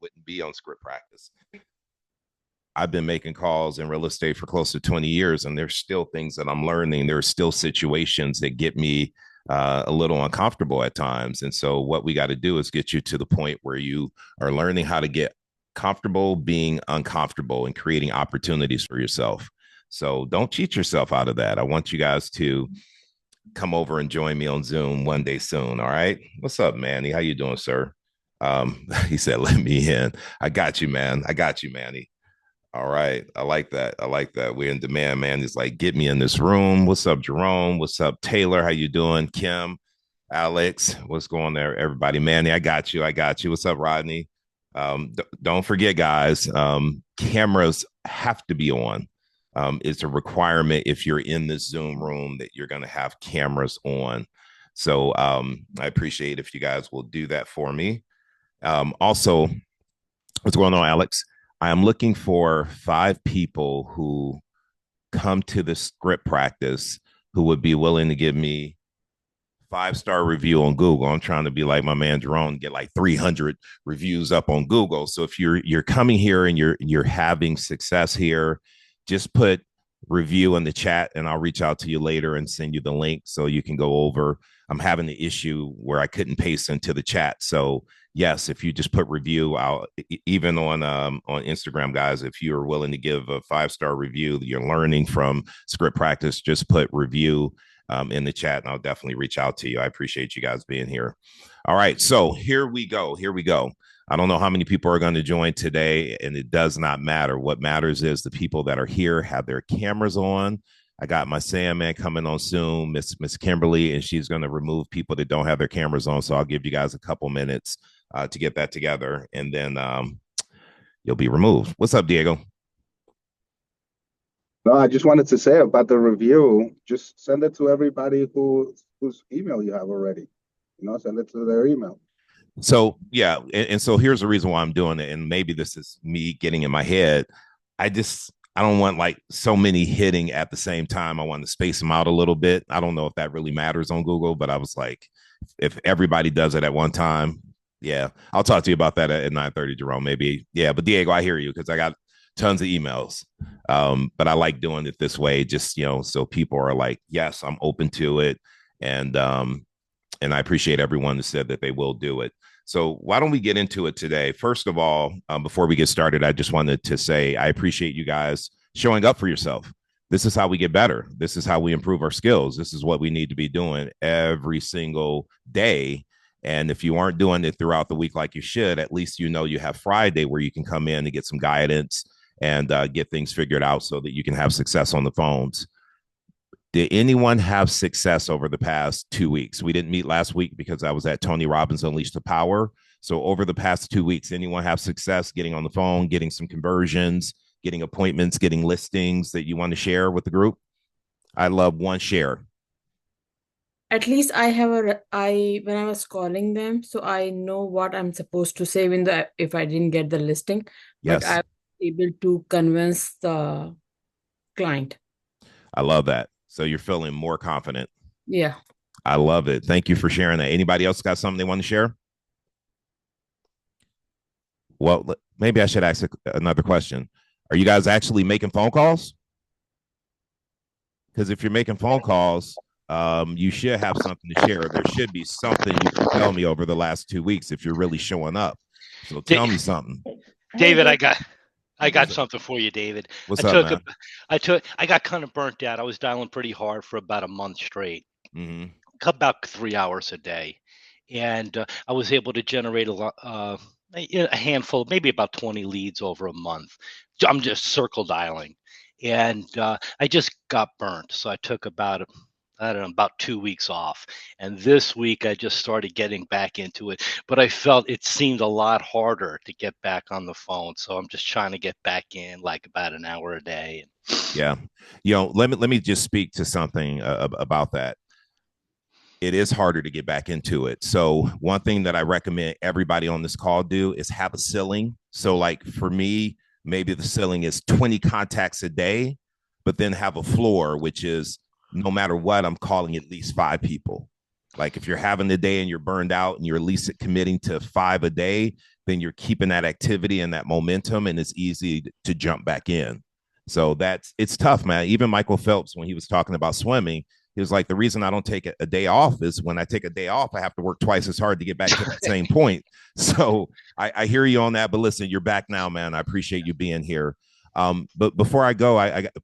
wouldn't be on script practice. I've been making calls in real estate for close to 20 years, and there's still things that I'm learning. There's still situations that get me a little uncomfortable at times. And so what we got to do is get you to the point where you are learning how to get comfortable being uncomfortable and creating opportunities for yourself. So don't cheat yourself out of that. I want you guys to come over and join me on Zoom one day soon. All right. What's up, Manny? How you doing, sir? He said, let me in. I got you, man. I got you, Manny. All right. I like that. I like that. We're in demand, man. He's like, get me in this room. What's up, Jerome? What's up, Taylor? How you doing? Kim, Alex, what's going there? Everybody, Manny, I got you. I got you. What's up, Rodney? Don't forget, guys, cameras have to be on. It's a requirement if you're in the Zoom room that you're going to have cameras on. So I appreciate if you guys will do that for me. Also, what's going on, Alex? I am looking for 5 people who come to the script practice who would be willing to give me 5-star review on Google. I'm trying to be like my man Jerome, get like 300 reviews up on Google. So if you're coming here and you're having success here, just put review in the chat and I'll reach out to you later and send you the link so you can go over. I'm having the issue where I couldn't paste into the chat. So yes, if you just put review, I'll even on Instagram, guys, if you're willing to give a 5-star review, you're learning from script practice, just put review in the chat and I'll definitely reach out to you. I appreciate you guys being here. All right. So here we go. Here we go. I don't know how many people are going to join today, and it does not matter. What matters is the people that are here have their cameras on. I got my Sandman coming on soon, Miss Kimberly, and she's going to remove people that don't have their cameras on. So I'll give you guys a couple minutes to get that together, and then you'll be removed. What's up, Diego? No, I just wanted to say about the review, just send it to everybody whose email you have already. Send it to their email. So yeah, and so here's the reason why I'm doing it, and maybe this is me getting in my head. I don't want like so many hitting at the same time. I want to space them out a little bit. I don't know if that really matters on Google, but I was like, if everybody does it at one time, yeah, I'll talk to you about that at 9:30, Jerome. Maybe, yeah. But Diego, I hear you because I got tons of emails. But I like doing it this way, just so people are like, yes, I'm open to it, and I appreciate everyone that said that they will do it. So why don't we get into it today? First of all, before we get started, I just wanted to say I appreciate you guys showing up for yourself. This is how we get better. This is how we improve our skills. This is what we need to be doing every single day. And if you aren't doing it throughout the week like you should, at least you have Friday where you can come in and get some guidance and get things figured out so that you can have success on the phones. Did anyone have success over the past 2 weeks? We didn't meet last week because I was at Tony Robbins Unleash the Power. So over the past 2 weeks, anyone have success getting on the phone, getting some conversions, getting appointments, getting listings that you want to share with the group? I love one share. At least I have when I was calling them, so I know what I'm supposed to say if I didn't get the listing. Yes. But I was able to convince the client. I love that. So you're feeling more confident. Yeah. I love it. Thank you for sharing that. Anybody else got something they want to share? Well, maybe I should ask another question. Are you guys actually making phone calls? Because if you're making phone calls, you should have something to share. There should be something you can tell me over the last 2 weeks if you're really showing up. So tell me something. David, I got something for you, David. What's up, man? I got kind of burnt out. I was dialing pretty hard for about a month straight, about 3 hours a day, and I was able to generate a handful, maybe about 20 leads over a month. I'm just circle dialing, and I just got burnt. So I took about 2 weeks off. And this week I just started getting back into it, but I felt it seemed a lot harder to get back on the phone. So I'm just trying to get back in like about an hour a day. Yeah. Let me just speak to something about that. It is harder to get back into it. So one thing that I recommend everybody on this call do is have a ceiling. So like for me, maybe the ceiling is 20 contacts a day, but then have a floor, which is no matter what, I'm calling at least 5 people. Like if you're having the day and you're burned out and you're at least committing to 5 a day, then you're keeping that activity and that momentum, and it's easy to jump back in. So it's tough, man. Even Michael Phelps, when he was talking about swimming, he was like, the reason I don't take a day off is when I take a day off, I have to work twice as hard to get back to that same point. So I hear you on that, but listen, you're back now, man. I appreciate you being here. But before I go,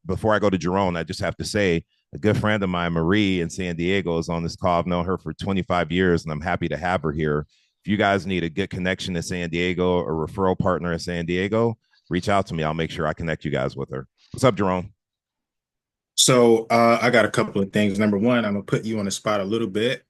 before I go to Jerome, I just have to say, a good friend of mine, Marie in San Diego, is on this call. I've known her for 25 years, and I'm happy to have her here. If you guys need a good connection to San Diego, a referral partner in San Diego, reach out to me. I'll make sure I connect you guys with her. What's up, Jerome? So I got a couple of things. Number one, I'm gonna put you on the spot a little bit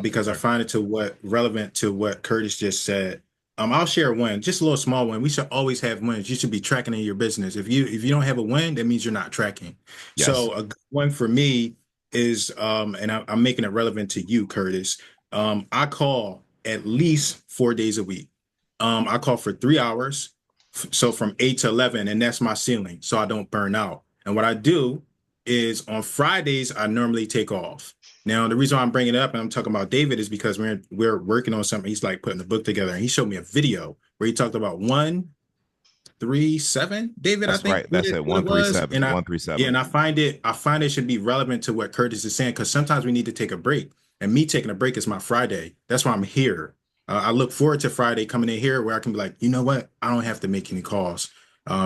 because I find it relevant to what Curtis just said. I'll share one, just a little small one. We should always have wins. You should be tracking in your business. If you don't have a win, that means you're not tracking. Yes. So a good one for me is, and I'm making it relevant to you, Curtis. I call at least 4 days a week. I call for 3 hours, so from 8 to 11, and that's my ceiling, so I don't burn out. And what I do is on Fridays, I normally take off. Now, the reason why I'm bringing it up and I'm talking about David is because we're working on something. He's like putting the book together, and he showed me a video where he talked about 137. David, That's I think right. That's it. 137. 137. Yeah, and I find it should be relevant to what Curtis is saying, because sometimes we need to take a break. And me taking a break is my Friday. That's why I'm here. I look forward to Friday coming in here where I can be like, you know what? I don't have to make any calls.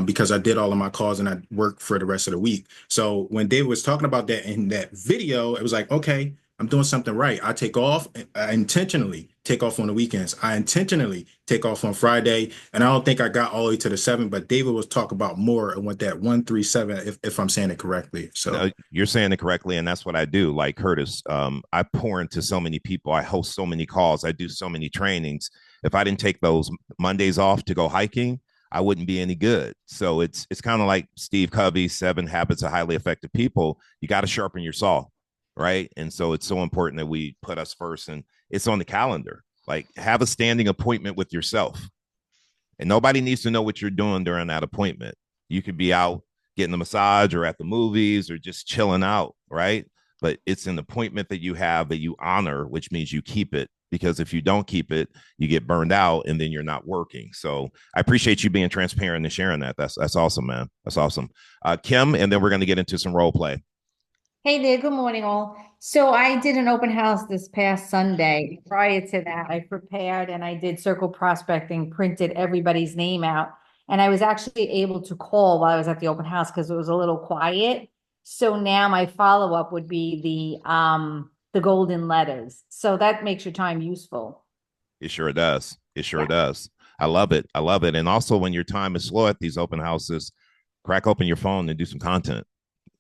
Because I did all of my calls and I worked for the rest of the week. So when David was talking about that in that video, it was like, okay, I'm doing something right. I take off. I intentionally take off on the weekends. I intentionally take off on Friday. And I don't think I got all the way to the 7, but David was talking about more and what that 137, if I'm saying it correctly. So no, you're saying it correctly. And that's what I do. Like Curtis, I pour into so many people. I host so many calls. I do so many trainings. If I didn't take those Mondays off to go hiking, I wouldn't be any good. So it's kind of like Steve Covey's 7 Habits of Highly Effective People. You got to sharpen your saw, right? And so it's so important that we put us first, and it's on the calendar. Like, have a standing appointment with yourself, and nobody needs to know what you're doing during that appointment. You could be out getting a massage or at the movies or just chilling out, right? But it's an appointment that you have that you honor, which means you keep it. Because if you don't keep it, you get burned out and then you're not working. So I appreciate you being transparent and sharing that. That's awesome, man. That's awesome. Kim, and then we're going to get into some role play. Hey there, good morning all. So I did an open house this past Sunday. Prior to that, I prepared and I did circle prospecting, printed everybody's name out. And I was actually able to call while I was at the open house because it was a little quiet. So now my follow-up would be the golden letters. So that makes your time useful. It sure does. It sure does. I love it. I love it. And also when your time is slow at these open houses, crack open your phone and do some content.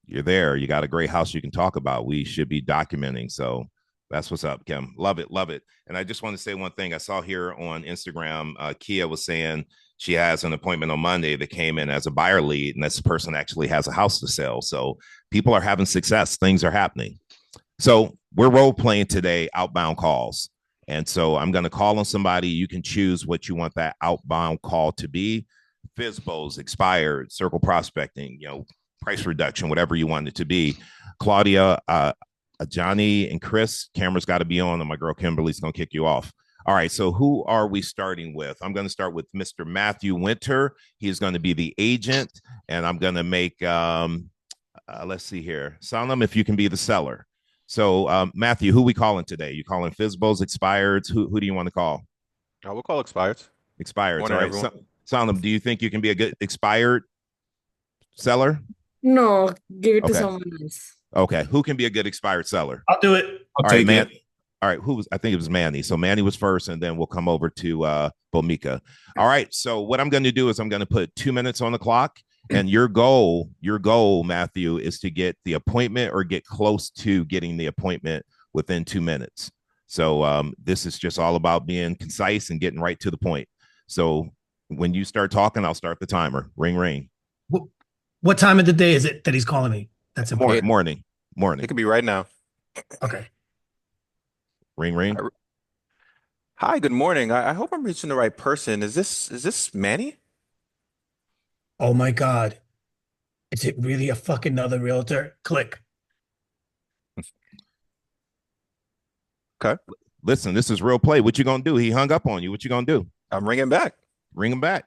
You're there. You got a great house you can talk about. We should be documenting. So that's what's up, Kim. Love it. Love it. And I just want to say one thing. I saw here on Instagram, Kia was saying she has an appointment on Monday that came in as a buyer lead, and this person actually has a house to sell. So people are having success. Things are happening. So we're role playing today, outbound calls. And so I'm going to call on somebody. You can choose what you want that outbound call to be. FISBOs, expired, circle prospecting, price reduction, whatever you want it to be. Claudia, Johnny, and Chris, camera's got to be on, and my girl Kimberly's going to kick you off. All right, so who are we starting with? I'm going to start with Mr. Matthew Winter. He's going to be the agent, and I'm going to make, let's see here. Sanam, if you can be the seller. So, Matthew, who we calling today? You calling FISBOs, expireds? Who do you want to call? We'll call expireds. Expireds, all right. Sanam, do you think you can be a good expired seller? No, give it to someone else. Okay, who can be a good expired seller? I'll do it. All right, man. All right, I think it was Manny. So Manny was first, and then we'll come over to Bomika. All right, so what I'm going to do is I'm going to put 2 minutes on the clock. And your goal, Matthew, is to get the appointment or get close to getting the appointment within 2 minutes. So this is just all about being concise and getting right to the point. So when you start talking, I'll start the timer. Ring, ring. What time of the day is it that he's calling me? That's important. Morning. It could be right now. Okay. Ring, ring. Hi, good morning. I hope I'm reaching the right person. Is this Manny? Oh my God. Is it really a fucking other realtor? Click. Okay. Listen, this is real play. What you gonna do? He hung up on you. What you gonna do? I'm ringing back. Ring them back.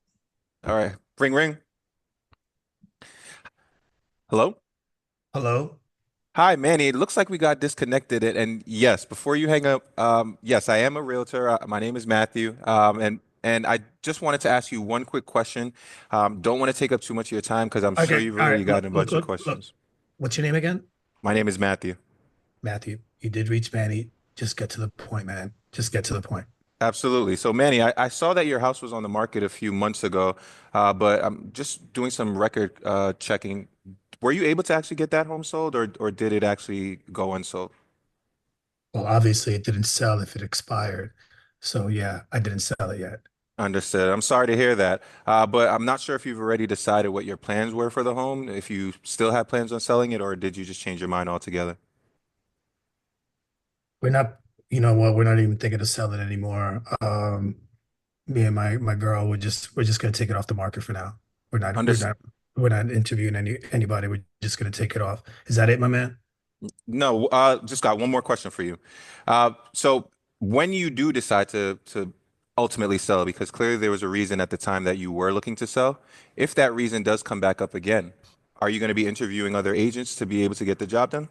All right. Ring, ring. Hello? Hello? Hi, Manny. It looks like we got disconnected. And yes, before you hang up, yes, I am a realtor. My name is Matthew. And I just wanted to ask you one quick question. Don't want to take up too much of your time because I'm sure Okay, you've all already right. gotten a bunch of Look. questions. What's your name again? My name is Matthew. Matthew. You did reach Manny. Just get to the point, man. Just get to the point. Absolutely. So, Manny, I saw that your house was on the market a few months ago, but I'm just doing some record checking. Were you able to actually get that home sold, or did it actually go unsold? Well, obviously it didn't sell if it expired. So yeah, I didn't sell it yet. Understood. I'm sorry to hear that. But I'm not sure if you've already decided what your plans were for the home, if you still have plans on selling it, or did you just change your mind altogether? We're not, you know what, we're not even thinking of selling anymore. Me and my girl, we're just gonna take it off the market for now. We're not we're Understood. not we're not interviewing anybody. We're just gonna take it off. Is that it, my man? No, just got one more question for you. So when you do decide to ultimately sell, because clearly there was a reason at the time that you were looking to sell, if that reason does come back up again, are you going to be interviewing other agents to be able to get the job done?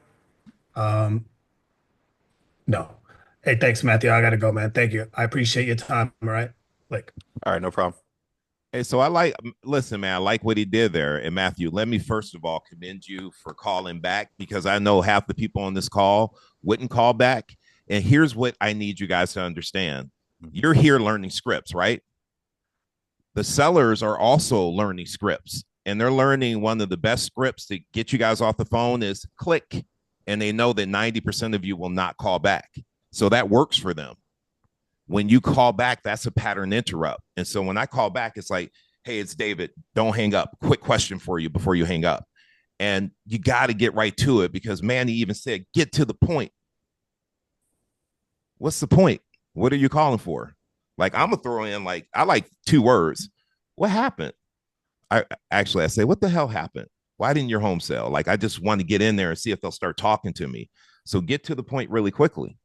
Um, no. Hey, thanks, Matthew. I gotta go, man. Thank you. I appreciate your time. All right. Like, All right, no problem. Hey, so listen, man, I like what he did there. And Matthew, let me first of all commend you for calling back because I know half the people on this call wouldn't call back. And here's what I need you guys to understand. You're here learning scripts, right? The sellers are also learning scripts, and they're learning one of the best scripts to get you guys off the phone is click. And they know that 90% of you will not call back. So that works for them. When you call back, that's a pattern interrupt. And so when I call back, it's like, hey, it's David. Don't hang up. Quick question for you before you hang up. And you got to get right to it because Manny even said, get to the point. What's the point? What are you calling for? Like, I'm going to throw in, like, I like 2 words. What happened? I say, what the hell happened? Why didn't your home sell? Like, I just want to get in there and see if they'll start talking to me. So get to the point really quickly.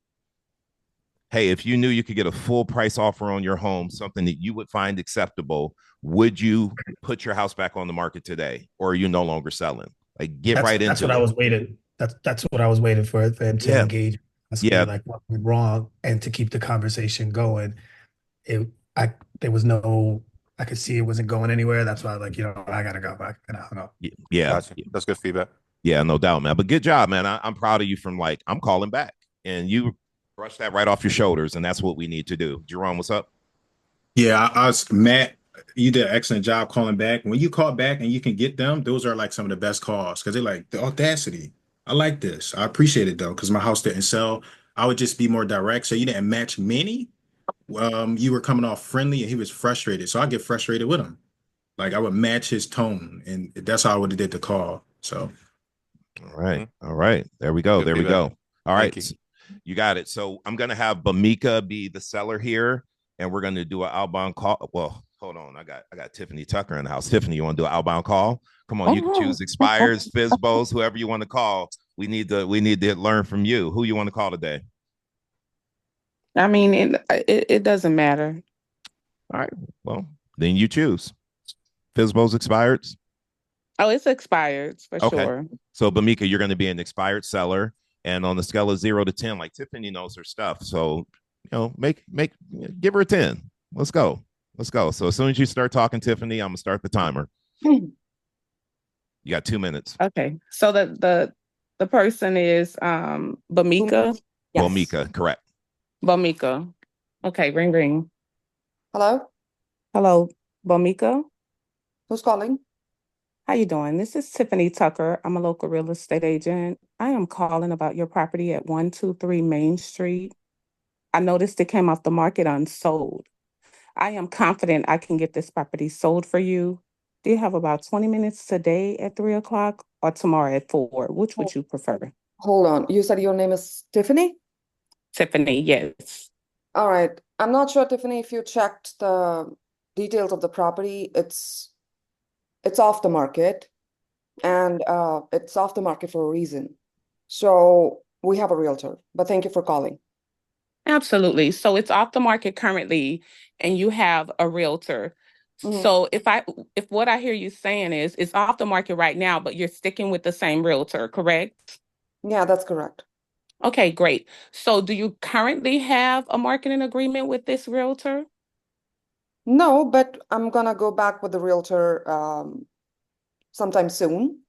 Hey, if you knew you could get a full price offer on your home, something that you would find acceptable, would you put your house back on the market today, or are you no longer selling? Like, get right that's what into I it. was waiting. That's what I was waiting for them to Yeah, engage, ask me yeah, like what went wrong, and to keep the conversation going. It I there was no I could see it wasn't going anywhere. That's why like, I gotta go back and I hung up. yeah, Gotcha. That's good feedback. yeah, no doubt, man. But good job, man. I'm proud of you. From like, I'm calling back, and you brush that right off your shoulders, and that's what we need to do. Jerome, what's up? Yeah, I was Matt. You did an excellent job calling back. When you call back and you can get them, those are like some of the best calls because they're like the audacity. I like this. I appreciate it though, because my house didn't sell. I would just be more direct. So you didn't match many. You were coming off friendly and he was frustrated. So I get frustrated with him. Like I would match his tone, and that's how I would have did the call. So All right. Mhm. All right. There we go. Good There we feedback. go. All Thank right. you. You got it. So I'm going to have Bamika be the seller here, and we're going to do an outbound call. Well, hold on. I got Tiffany Tucker in the house. Tiffany, you want to do an outbound call? Come on, you can choose expires, Fizbos, whoever you want to call. We need to learn from you. Who you want to call today? I mean, it doesn't matter. All right. Well, then you choose. Fizbos, expireds. Oh, it's expired for Okay. sure. So Bamika, you're going to be an expired seller, and on the scale of 0 to 10, like Tiffany knows her stuff, so give her a 10. Let's go. Let's go. So as soon as you start talking, Tiffany, I'm gonna start the timer. You got 2 minutes. Okay. So the person is Bamika. Yes. Bomika, correct. Bamika. Okay, ring ring. Hello? Hello, Bamika. Who's calling? How you doing? This is Tiffany Tucker. I'm a local real estate agent. I am calling about your property at 123 Main Street. I noticed it came off the market unsold. I am confident I can get this property sold for you. Do you have about 20 minutes today at 3 o'clock or tomorrow at 4? Which would you prefer? Hold on. You said your name is Tiffany? Tiffany, yes. All right. I'm not sure, Tiffany, if you checked the details of the property. It's off the market, and it's off the market for a reason. So we have a realtor, but thank you for calling. Absolutely. So it's off the market currently, and you have a realtor. Mhm. So if what I hear you saying is it's off the market right now, but you're sticking with the same realtor, correct? Yeah, that's correct. Okay, great. So do you currently have a marketing agreement with this realtor? No, but I'm gonna go back with the realtor sometime soon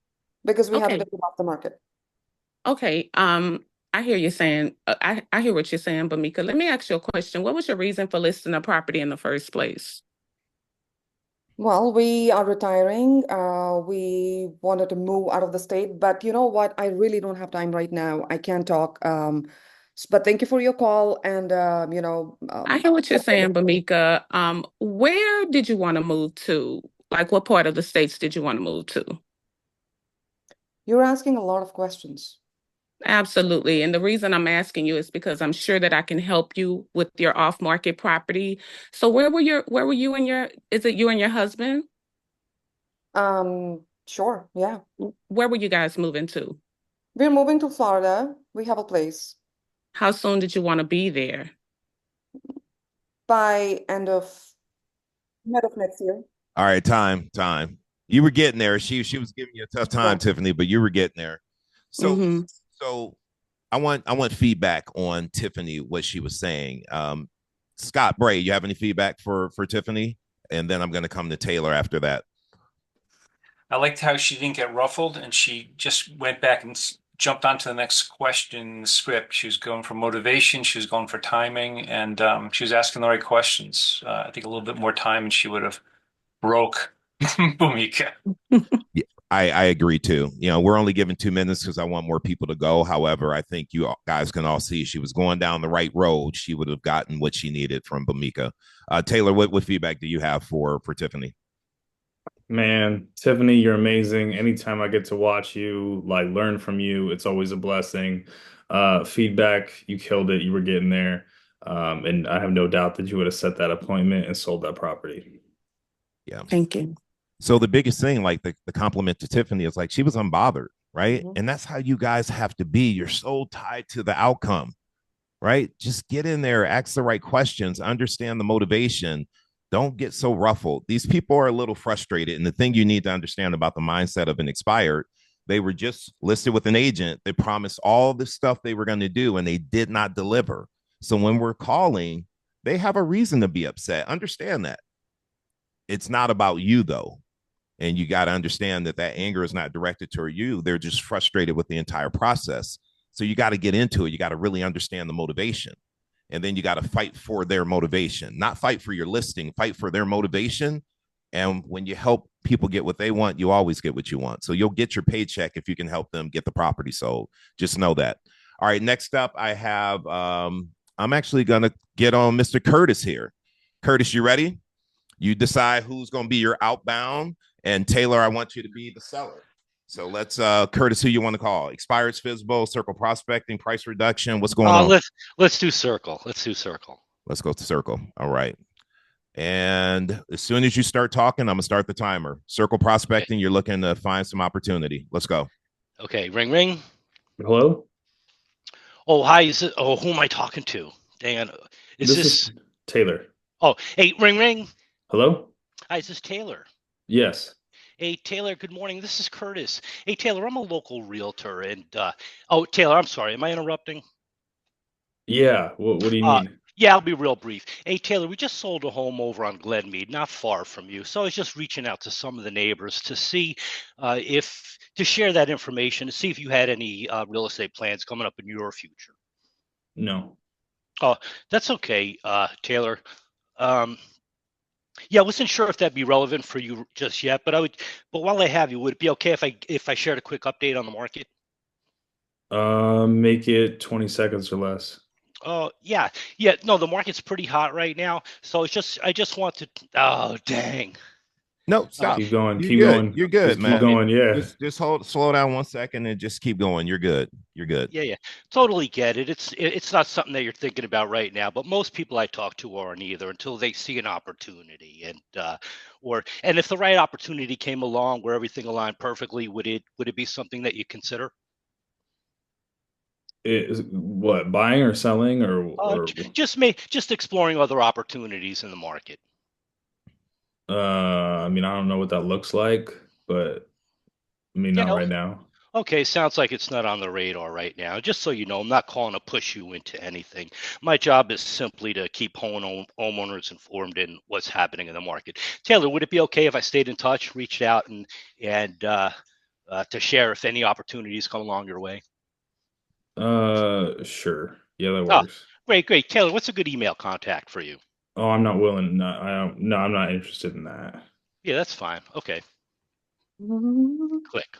because we have to Okay. take it off the market. Okay. I hear you saying, I hear what you're saying, Bamika. Let me ask you a question. What was your reason for listing the property in the first place? Well, we are retiring. We wanted to move out of the state, but you know what? I really don't have time right now. I can't talk. But thank you for your call, and I hear what you're saying, Bamika. Where did you want to move to? Like, what part of the states did you want to move to? you're asking a lot of questions. Absolutely. And the reason I'm asking you is because I'm sure that I can help you with your off-market property. So where were you and is it you and your husband? Sure, yeah. Where were you guys moving to? We're moving to Florida. We have a place How soon did you want to be there? by mid of next year. All right, time. You were getting there. She was giving you a tough time, Yeah. Tiffany, but you were getting there. So Mm-hmm. so I want feedback on Tiffany, what she was saying. Scott Bray, you have any feedback for Tiffany? And then I'm going to come to Taylor after that. I liked how she didn't get ruffled and she just went back and jumped onto the next question in the script. She was going for motivation, she was going for timing, and she was asking the right questions. I think a little bit more time and she would have broke Bhumika. Yeah, I agree too. You know, we're only given 2 minutes because I want more people to go. However, I think you guys can all see she was going down the right road. She would have gotten what she needed from Bamika. Taylor, what feedback do you have for Tiffany? Man, Tiffany, you're amazing. Anytime I get to watch you, like learn from you, it's always a blessing. Feedback, you killed it. You were getting there. And I have no doubt that you would have set that appointment and sold that property. Yeah. Thank you. So the biggest thing, like the compliment to Tiffany is like she was unbothered, right? Mhm. And that's how you guys have to be. You're so tied to the outcome, right? Just get in there, ask the right questions, understand the motivation. Don't get so ruffled. These people are a little frustrated. And the thing you need to understand about the mindset of an expired, they were just listed with an agent. They promised all the stuff they were going to do and they did not deliver. So when we're calling, they have a reason to be upset. Understand that. It's not about you, though. And you got to understand that anger is not directed toward you. They're just frustrated with the entire process. So you got to get into it. You got to really understand the motivation. And then you got to fight for their motivation, not fight for your listing, fight for their motivation. And when you help people get what they want, you always get what you want. So you'll get your paycheck if you can help them get the property sold. Just know that. All right. Next up, I have, I'm actually going to get on Mr. Curtis here. Curtis, you ready? You decide who's going to be your outbound. And Taylor, I want you to be the seller. So let's, Curtis, who you want to call? Expires, Fizbo, Circle Prospecting, price reduction. What's going on? Let's do Circle. Let's do Circle. Let's go to Circle. All right. And as soon as you start talking, I'm gonna start the timer. Circle Prospecting. You're looking to find some opportunity. Let's go. Okay, ring ring. Hello? Oh, hi. Who am I talking to? Dang it. This is Taylor. Oh, hey, ring ring. Hello? Hi, is this Taylor? Yes. Hey, Taylor, good morning. This is Curtis. Hey, Taylor, I'm a local realtor. And, oh, Taylor, I'm sorry. Am I interrupting? Yeah. What do you need? Yeah, I'll be real brief. Hey, Taylor, we just sold a home over on Glenmead, not far from you. So I was just reaching out to some of the neighbors to see to share that information, to see if you had any real estate plans coming up in your future. No. Oh, that's okay, Taylor. Yeah, I wasn't sure if that'd be relevant for you just yet, but while I have you, would it be okay if I shared a quick update on the market? Make it 20 seconds or less. Oh, yeah. No, the market's pretty hot right now. So I just want to, oh, dang. No, stop. Keep going. You're Keep good. going. You're good, Just man. keep going. Yeah. Just slow down 1 second and just keep going. You're good. You're good. Yeah. Totally get it. It's not something that you're thinking about right now, but most people I talk to aren't either until they see an opportunity. And if the right opportunity came along where everything aligned perfectly, would it be something that you consider? Is what, buying or selling or Just exploring other opportunities in the market. I mean, I don't know what that looks like, but I mean, You not know, right now. okay, sounds like it's not on the radar right now. Just so you know, I'm not calling to push you into anything. My job is simply to keep homeowners informed in what's happening in the market. Taylor, would it be okay if I stayed in touch, reached out, and to share if any opportunities come along your way? Sure. Yeah, that Oh, works. great. Taylor, what's a good email contact for you? Oh, I'm not willing. No, I don't. No, I'm not interested in that. Yeah, that's fine. Okay, click.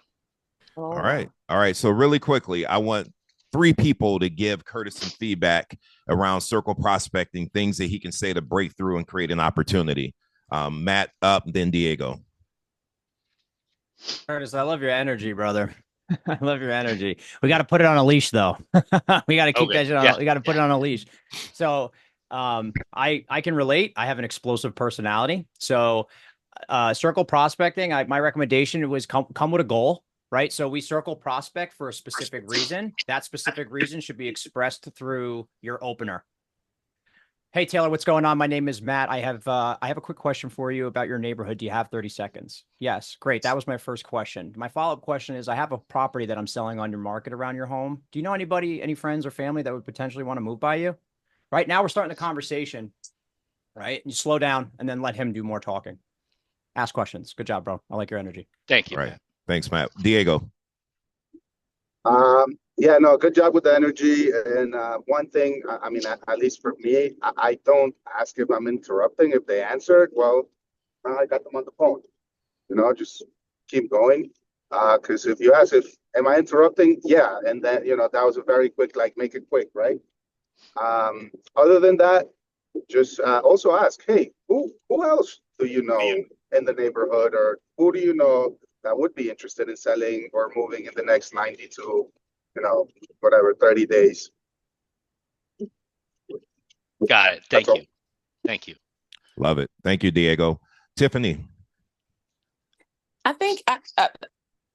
All right. All right. So really quickly, I want 3 people to give Curtis some feedback around circle prospecting, things that he can say to break through and create an opportunity. Matt up, then Diego. Curtis, I love your energy, brother. I love your energy. We got to put it on a leash, though. We got to keep Okay. that shit on. Yeah. We got to put it on a leash. So, I can relate. I have an explosive personality. So, circle prospecting. My recommendation was come with a goal, right? So we circle prospect for a specific reason. That specific reason should be expressed through your opener. Hey, Taylor, what's going on? My name is Matt. I have a quick question for you about your neighborhood. Do you have 30 seconds? Yes, great. That was my first question. My follow-up question is, I have a property that I'm selling on your market around your home. Do you know anybody, any friends or family that would potentially want to move by you? Right now, we're starting the conversation, right? You slow down and then let him do more talking. Ask questions. Good job, bro. I like your energy. Thank you. All right. Thanks, Matt. Diego. Yeah, no, good job with the energy. And one thing, I mean, at least for me, I don't ask if I'm interrupting. If they answered, well, I got them on the phone. Just keep going. Because if you ask if am I interrupting, yeah, and then that was a very quick, like make it quick, right? Other than that, just also ask, hey, who else do you know in the neighborhood, or who do you know that would be interested in selling or moving in the next 90 to, whatever, 30 days. Got it. Thank you. Thank you. Love it. Thank you, Diego. Tiffany. I think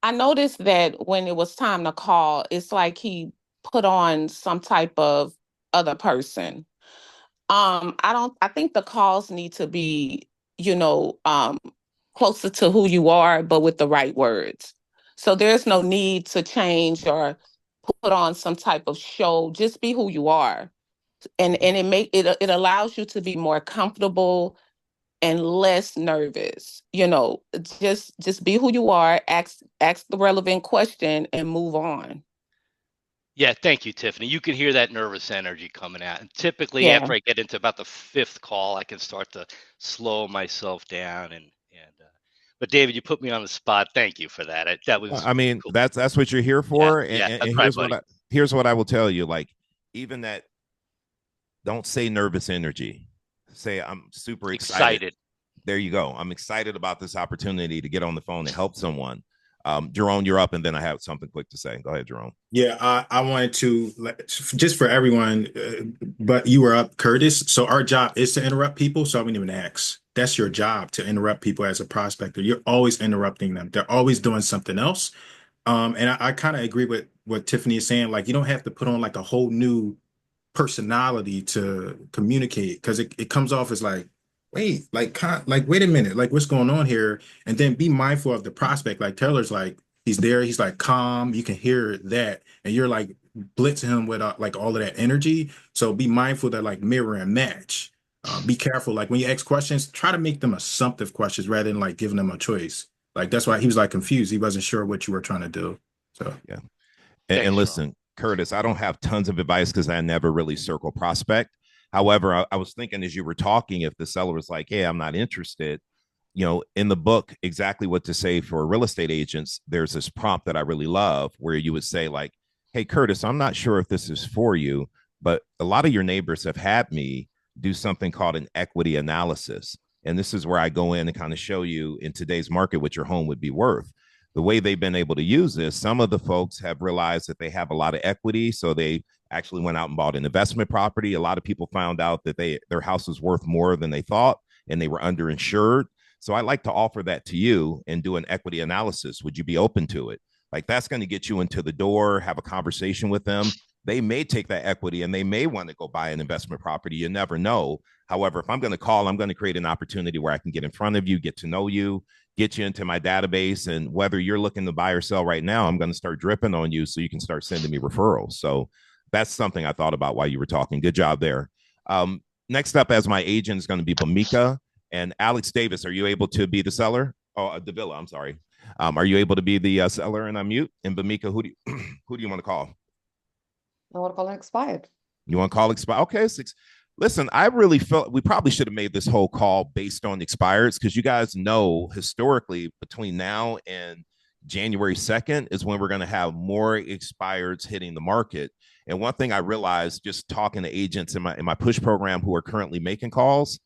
I noticed that when it was time to call, it's like he put on some type of other person. I think the calls need to be, closer to who you are, but with the right words. So there's no need to change or put on some type of show. Just be who you are. And it allows you to be more comfortable and less nervous. Just be who you are, ask the relevant question and move on. Yeah, thank you, Tiffany. You can hear that nervous energy coming out. And typically, Yeah. after I get into about the 5th call, I can start to slow myself down. But David, you put me on the spot. Thank you for that. That was. I mean, cool. that's what you're here for. Yeah, and that's here's right, buddy. here's what I will tell you. Like, even that, don't say nervous energy. Say I'm super excited. There you go. I'm excited about this opportunity to get on the phone and help someone. Jerome, you're up, and then I have something quick to say. Go ahead, Jerome. Yeah, I wanted to, just for everyone, but you were up, Curtis. So our job is to interrupt people. So I wouldn't even ask. That's your job, to interrupt people as a prospector. You're always interrupting them. They're always doing something else. And I kind of agree with what Tiffany is saying. Like, you don't have to put on like a whole new personality to communicate, because it comes off as like, wait, wait a minute, like what's going on here? And then be mindful of the prospect. Like Taylor's like, he's there, he's like calm, you can hear that, and you're like blitzing him with like all of that energy. So be mindful that like mirror and match. Be careful, like when you ask questions, try to make them assumptive questions rather than like giving them a choice. Like that's why he was like confused. He wasn't sure what you were trying to do. So yeah. And listen, Curtis, I don't have tons of advice because I never really circle prospect. However, I was thinking as you were talking, if the seller was like, hey, I'm not interested, in the book, exactly what to say for real estate agents, there's this prompt that I really love where you would say like, hey, Curtis, I'm not sure if this is for you, but a lot of your neighbors have had me do something called an equity analysis. And this is where I go in and kind of show you in today's market what your home would be worth. The way they've been able to use this, some of the folks have realized that they have a lot of equity. So they actually went out and bought an investment property. A lot of people found out that their house was worth more than they thought, and they were underinsured. So I like to offer that to you and do an equity analysis. Would you be open to it? Like, that's going to get you into the door, have a conversation with them. they may take that equity and they may want to go buy an investment property. You never know. However, if I'm going to call, I'm going to create an opportunity where I can get in front of you, get to know you, get you into my database. And whether you're looking to buy or sell right now, I'm going to start dripping on you so you can start sending me referrals. So that's something I thought about while you were talking. Good job there. Next up as my agent is going to be Bamika. And Alex Davis, are you able to be the seller? Oh, Davila, I'm sorry. Are you able to be the seller and unmute? And Bamika, who do you want to call? I want to call it expired. You want to call expired? Okay, listen, I really felt we probably should have made this whole call based on expireds because you guys know historically between now and January 2nd is when we're going to have more expireds hitting the market. And one thing I realized just talking to agents in my push program who are currently making calls,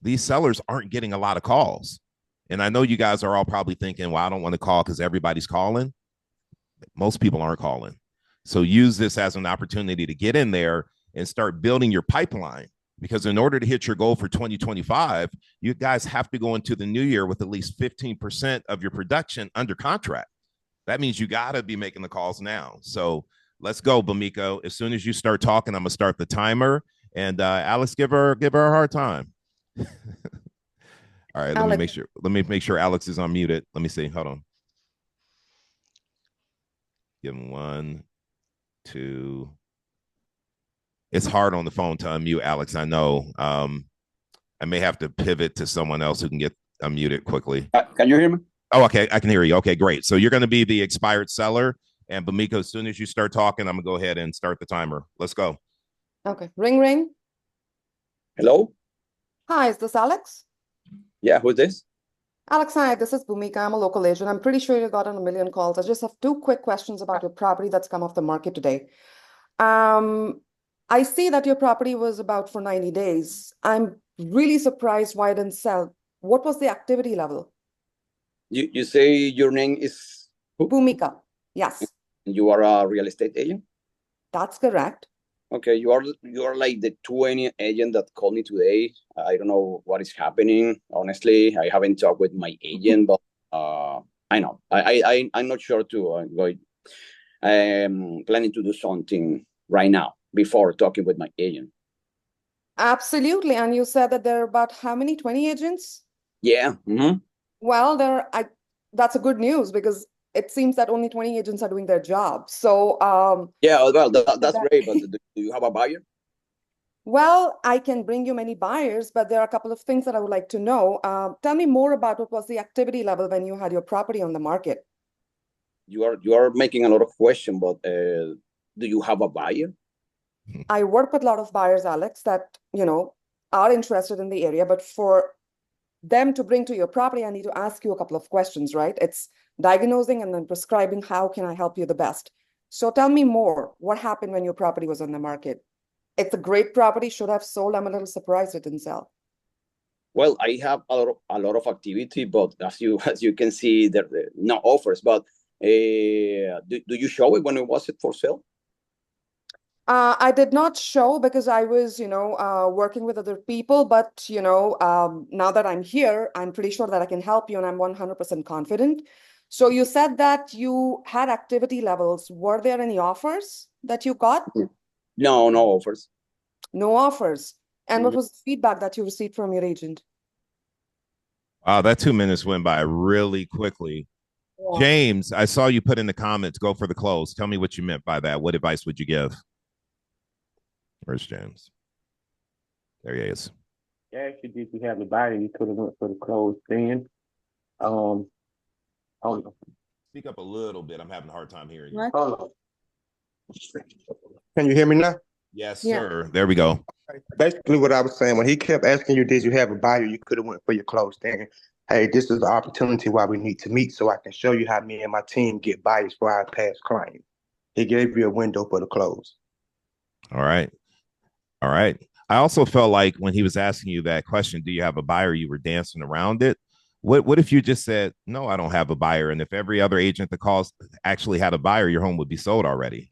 these sellers aren't getting a lot of calls. And I know you guys are all probably thinking, well, I don't want to call because everybody's calling. Most people aren't calling. So use this as an opportunity to get in there and start building your pipeline. Because in order to hit your goal for 2025, you guys have to go into the new year with at least 15% of your production under contract. That means you got to be making the calls now. So let's go, Bamiko. As soon as you start talking, I'm going to start the timer. And Alex, give her a hard time. All right, let me make sure Alex is unmuted. Let me see. Hold on. Give him 1, 2. It's hard on the phone to unmute Alex. I know. I may have to pivot to someone else who can get unmuted quickly. Can you hear me? Oh, okay. I can hear you. Okay, great. So you're going to be the expired seller. And Bamiko, as soon as you start talking, I'm going to go ahead and start the timer. Let's go. Okay. Ring, ring. Hello? Hi, is this Alex? Yeah, who's this? Alex, hi, this is Bhumika. I'm a local agent. I'm pretty sure you got on a million calls. I just have 2 quick questions about your property that's come off the market today. I see that your property was about for 90 days. I'm really surprised why it didn't sell. What was the activity level? You say your name is who? Bhumika. Yes. You are a real estate agent? That's correct. Okay, you are like the 20 agent that called me today. I don't know what is happening. Honestly, I haven't talked with my agent, but I know. I'm not sure to go. I'm planning to do something right now before talking with my agent. Absolutely. And you said that there are about how many? 20 agents? Yeah. Mm-hmm. Well, that's a good news because it seems that only 20 agents are doing their job. So yeah, well, that's great. But do you have a buyer? Well, I can bring you many buyers, but there are a couple of things that I would like to know. Tell me more about what was the activity level when you had your property on the market. You are making a lot of questions, but do you have a buyer? I work with a lot of buyers, Alex, that are interested in the area, but for them to bring to your property, I need to ask you a couple of questions, right? It's diagnosing and then prescribing how can I help you the best. So tell me more. What happened when your property was on the market? It's a great property, should have sold. I'm a little surprised it didn't sell. Well, I have a lot of activity, but as you can see, there are no offers. But do you show it when it was for sale? I did not show because I was, working with other people. But, now that I'm here, I'm pretty sure that I can help you and I'm 100% confident. So you said that you had activity levels. Were there any offers that you got? No offers. No offers. And what was the feedback that you received from your agent? Wow, that 2 minutes went by really quickly. Yeah. James, I saw you put in the comments, go for the close. Tell me what you meant by that. What advice would you give? Where's James? There he is. Yeah, if you have the buyer, you could have went for the close then. Speak up a little bit. I'm having a hard time hearing you. What? Can you hear me now? Yes, sir. There we go. Basically, what I was saying, when he kept asking you, did you have a buyer, you could have went for your close then. Hey, this is the opportunity why we need to meet so I can show you how me and my team get buyers for our past clients. He gave you a window for the close. All right. I also felt like when he was asking you that question, do you have a buyer, you were dancing around it. What if you just said, no, I don't have a buyer? And if every other agent that calls actually had a buyer, your home would be sold already.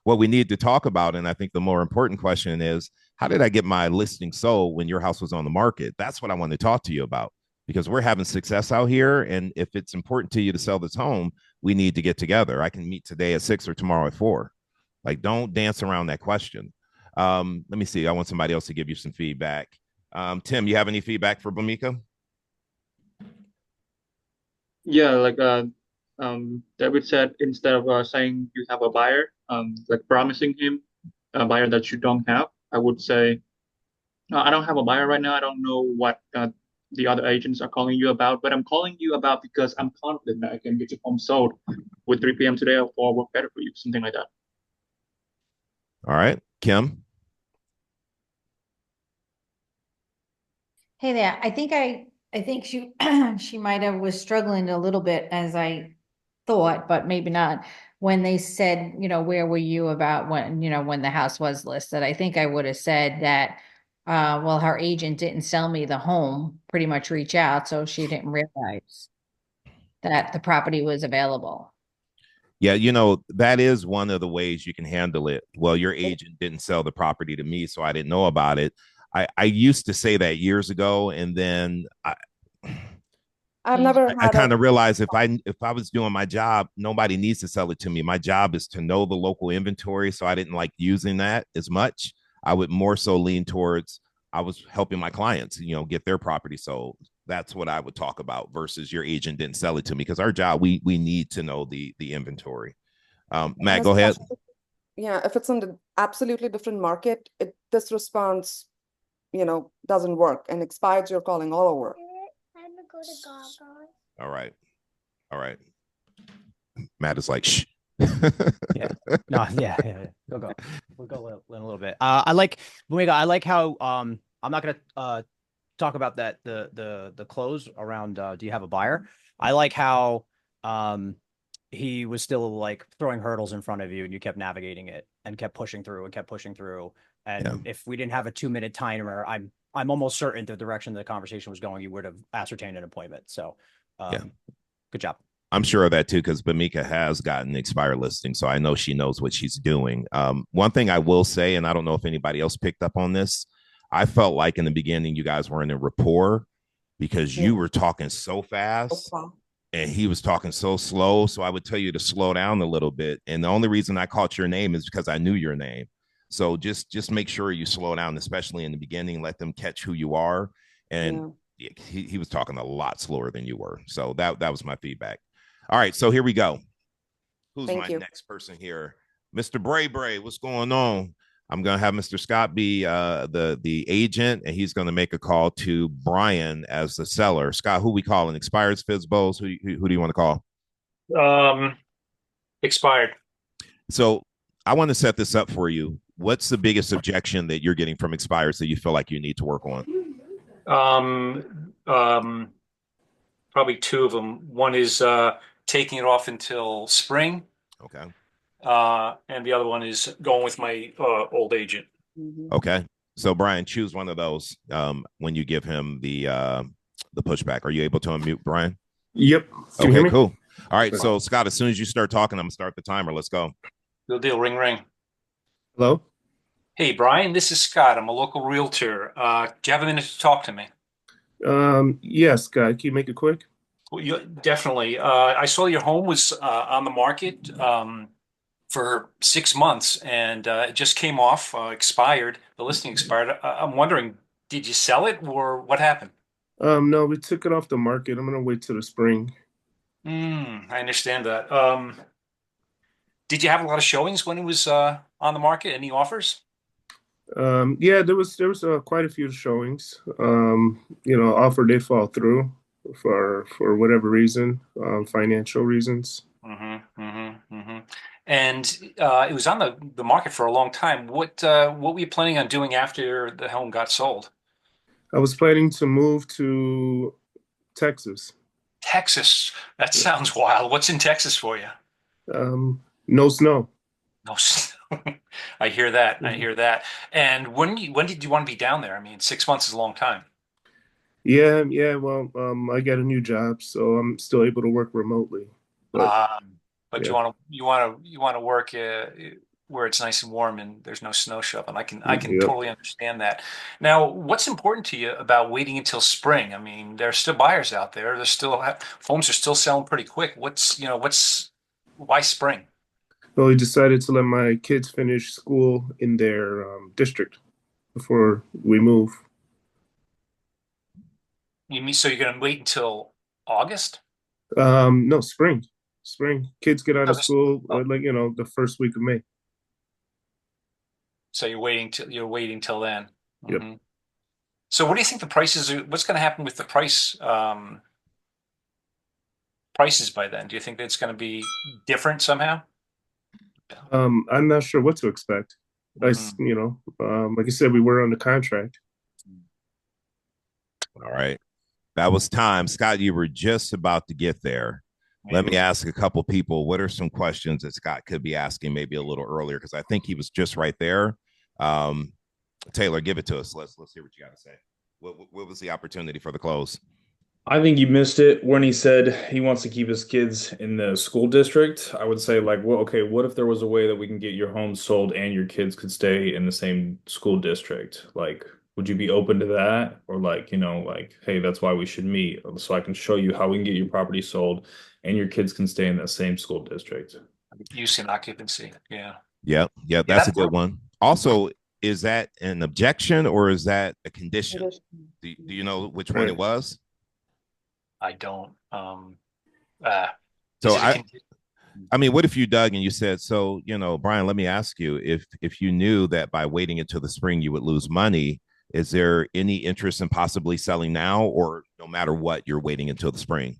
What we need to talk about, and I think the more important question is, how did I get my listing sold when your house was on the market? That's what I want to talk to you about, because we're having success out here. And if it's important to you to sell this home, we need to get together. I can meet today at 6 or tomorrow at 4. Like, don't dance around that question. Let me see. I want somebody else to give you some feedback. Tim, you have any feedback for Bamika? Yeah, like David said, instead of saying you have a buyer, like promising him a buyer that you don't have, I would say, I don't have a buyer right now. I don't know what the other agents are calling you about, but I'm calling you about because I'm confident that I can get your home sold with 3 p.m. today or work better for you, something like that. All right, Kim. Hey there. I think she she might have was struggling a little bit as I thought, but maybe not. When they said, where were you about when the house was listed? I think I would have said that well, her agent didn't sell me the home, pretty much reach out, so she didn't realize that the property was available. Yeah, that is one of the ways you can handle it. Well, your agent didn't sell the property to me, so I didn't know about it. I used to say that years ago, and then I've never I had kind a of realized if I was doing my job, nobody needs to sell it to me. My job is to know the local inventory, so I didn't like using that as much. I would more so lean towards I was helping my clients, get their property sold. That's what I would talk about versus your agent didn't sell it to me because our job we need to know the inventory. and Matt, go ahead. especially, yeah, if it's in the absolutely different market, this response, doesn't work and expires you're calling all over. All right. All right. Matt is like, shh. Yeah. No, yeah. We'll go in a little bit. I like Bumega, I like how I'm not gonna talk about that the close around do you have a buyer? I like how he was still like throwing hurdles in front of you and you kept navigating it and kept pushing through and kept pushing through. And Yeah. if we didn't have a 2-minute timer, I'm almost certain the direction the conversation was going, you would have ascertained an appointment. So Yeah. good job. I'm sure of that too, because Bamika has gotten expired listing, so I know she knows what she's doing. One thing I will say, and I don't know if anybody else picked up on this, I felt like in the beginning you guys were in a rapport because you were talking so fast and he was talking so slow. So I would tell you to slow down a little bit. And the only reason I caught your name is because I knew your name. So just make sure you slow down, especially in the beginning. Let them catch who you are. And he was talking a lot slower than you were. So that was my feedback. All right, so here we go. Who's my next person here? Mr. Bray Bray, what's going on? I'm going to have Mr. Scott be the agent, and he's going to make a call to Brian as the seller. Scott, who we calling? Expires, Fizzbos? Who do you want to call? Expired. So I want to set this up for you. What's the biggest objection that you're getting from expires that you feel like you need to work on? Probably two of them. One is taking it off until spring. Okay. And the other one is going with my old agent. Okay. So Brian, choose one of those when you give him the pushback. Are you able to unmute Brian? Yep. Can you hear Okay, me? cool. All right. So Scott, as soon as you start talking, I'm gonna start the timer. Let's go. Good deal. Ring, ring. Hello? Hey, Brian, this is Scott. I'm a local realtor. Do you have a minute to talk to me? Yes, Scott. Can you make it quick? Well, definitely. I saw your home was on the market for 6 months and it just came off, expired. The listing expired. I'm wondering, did you sell it or what happened? No, we took it off the market. I'm gonna wait till the spring. I understand that. Did you have a lot of showings when it was on the market? Any offers? Yeah, there was quite a few showings. Offer did fall through for whatever reason, financial reasons. And it was on the market for a long time. What were you planning on doing after the home got sold? I was planning to move to Texas. Texas. That sounds wild. What's in Texas for you? No snow. No snow. I hear that. I hear that. And when did you want to be down there? I mean, 6 months is a long time. Yeah. Well, I got a new job, so I'm still able to work remotely. But yeah. you want to work where it's nice and warm and there's no snow shoveling. I can totally understand that. Now, what's important to you about waiting until spring? I mean, there's still buyers out there. There's still homes are still selling pretty quick. Why spring? So we decided to let my kids finish school in their district before we move. You mean so you're going to wait until August? No, spring. Kids get out of August. school Oh. like the first week of May. So you're waiting till then. Yep. Mhm. So what do you think the prices are? What's going to happen with the prices by then? Do you think it's going to be different somehow? I'm not sure what to expect. Like I said, we were under contract. All right. That was time. Scott, you were just about to get there. Let me ask a couple people, what are some questions that Scott could be asking maybe a little earlier? Because I think he was just right there. Taylor, give it to us. Let's hear what you got to say. What was the opportunity for the close? I think you missed it when he said he wants to keep his kids in the school district. I would say like, well, okay, what if there was a way that we can get your home sold and your kids could stay in the same school district? Like, would you be open to that? Or like, like, hey, that's why we should meet so I can show you how we can get your property sold and your kids can stay in the same school district. Use and occupancy. Yeah. Yep. That's a good one. Also, is that an objection or is that a condition? Do you know which one it was? I don't. So I mean, what if you dug and you said, so, Brian, let me ask you, if you knew that by waiting until the spring you would lose money, is there any interest in possibly selling now, or no matter what, you're waiting until the spring?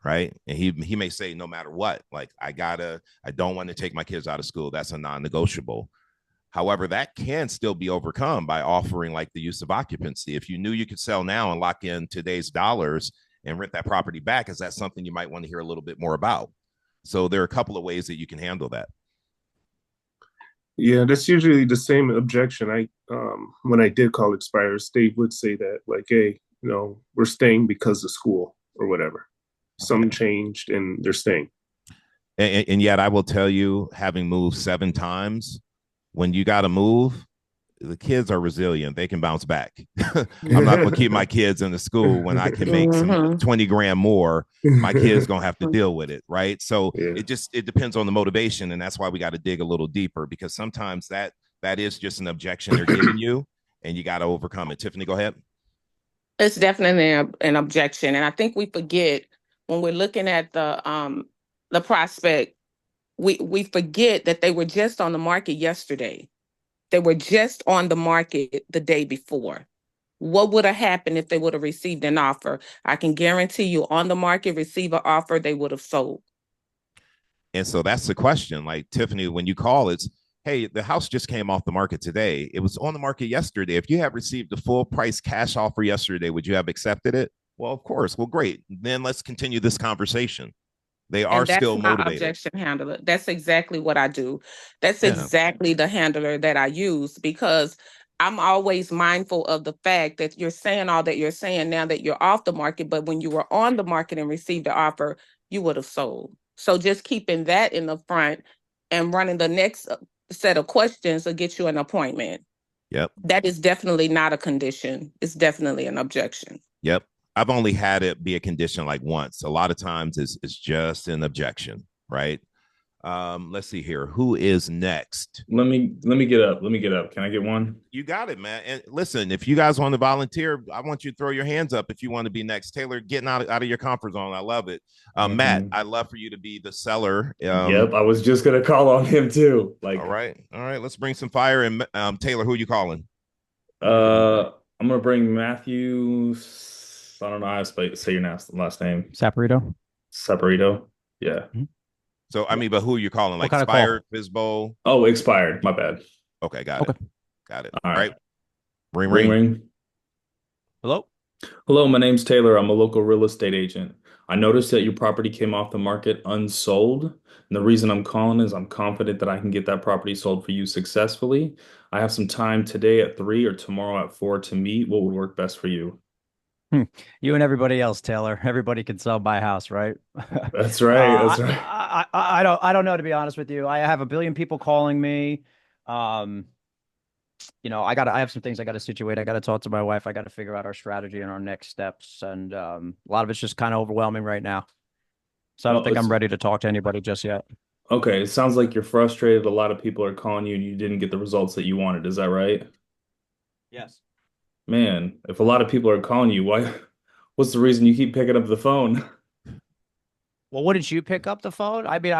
Right. And he may say, no matter what, like, I don't want to take my kids out of school. That's a non-negotiable. However, that can still be overcome by offering like the use of occupancy. If you knew you could sell now and lock in today's dollars and rent that property back, is that something you might want to hear a little bit more about? So there are a couple of ways that you can handle that. Yeah, that's usually the same objection. When I did call expires, they would say that like, hey, we're staying because of school or whatever. Something changed and they're staying. And yet I will tell you, having moved 7 times, when you got to move, the kids are resilient. They can bounce back. I'm not going to keep my kids in the school when I can make some 20 grand more. My kids going to have to deal with it. Right. So it depends on the motivation. And that's why we got to dig a little deeper, because sometimes that is just an objection they're giving you and you got to overcome it. Tiffany, go ahead. It's definitely an objection. And I think we forget when we're looking at the prospect, we forget that they were just on the market yesterday. They were just on the market the day before. What would have happened if they would have received an offer? I can guarantee you on the market, receive an offer, they would have sold. And so that's the question. Like, Tiffany, when you call, it's, hey, the house just came off the market today. It was on the market yesterday. If you had received a full price cash offer yesterday, would you have accepted it? Well, of course. Well, great. Then let's continue this conversation. They are still motivated. Objection handler. That's exactly what I do. That's exactly the handler that I use, because I'm always mindful of the fact that you're saying all that you're saying now that you're off the market, but when you were on the market and received the offer, you would have sold. So just keeping that in the front and running the next set of questions will get you an appointment. Yep. That is definitely not a condition. It's definitely an objection. Yep. I've only had it be a condition like once. A lot of times it's just an objection, right? Let's see here. Who is next? Let me get up. Can I get one? You got it, man. And listen, if you guys want to volunteer, I want you to throw your hands up if you want to be next. Taylor, getting out of your comfort zone. I love it. Matt, I'd love for you to be the seller. Yep, I was just gonna call on him too. Like, all right. Let's bring some fire. And Taylor, who are you calling? I'm gonna bring Matthew. I don't know how to say your last name. Saporito. Yeah. Mm-hmm. So, I mean, but who are you calling? Like expired, Fizbo? Oh, expired. My bad. Okay, got it. All right. Ring. Hello, my name's Taylor. I'm a local real estate agent. I noticed that your property came off the market unsold. And the reason I'm calling is I'm confident that I can get that property sold for you successfully. I have some time today at 3 or tomorrow at 4 to meet. What would work best for you? You and everybody else, Taylor. Everybody can sell my house, right? That's right. That's right. I don't know, to be honest with you. I have a billion people calling me. I have some things I got to situate. I got to talk to my wife. I got to figure out our strategy and our next steps. And a lot of it's just kind of overwhelming right now. So I don't think I'm ready to talk to anybody just yet. Okay, it sounds like you're frustrated. A lot of people are calling you and you didn't get the results that you wanted. Is that right? Yes. Man, if a lot of people are calling you, why, what's the reason you keep picking up the phone? Well, wouldn't you pick up the phone? I mean,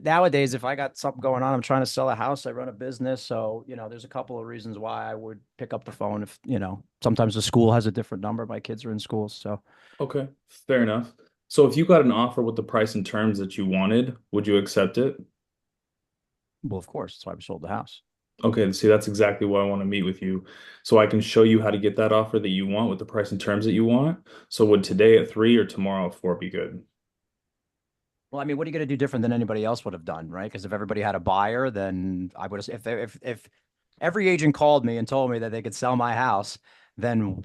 nowadays, if I got something going on, I'm trying to sell a house, I run a business. So, there's a couple of reasons why I would pick up the phone if, sometimes the school has a different number. My kids are in school. So, Okay, fair enough. So if you got an offer with the price and terms that you wanted, would you accept it? well, of course, that's why we sold the house. Okay, see, that's exactly why I want to meet with you. So I can show you how to get that offer that you want with the price and terms that you want. So would today at 3 or tomorrow at 4 be good? Well, I mean, what are you going to do different than anybody else would have done, right? Because if everybody had a buyer, then I would have, if every agent called me and told me that they could sell my house, then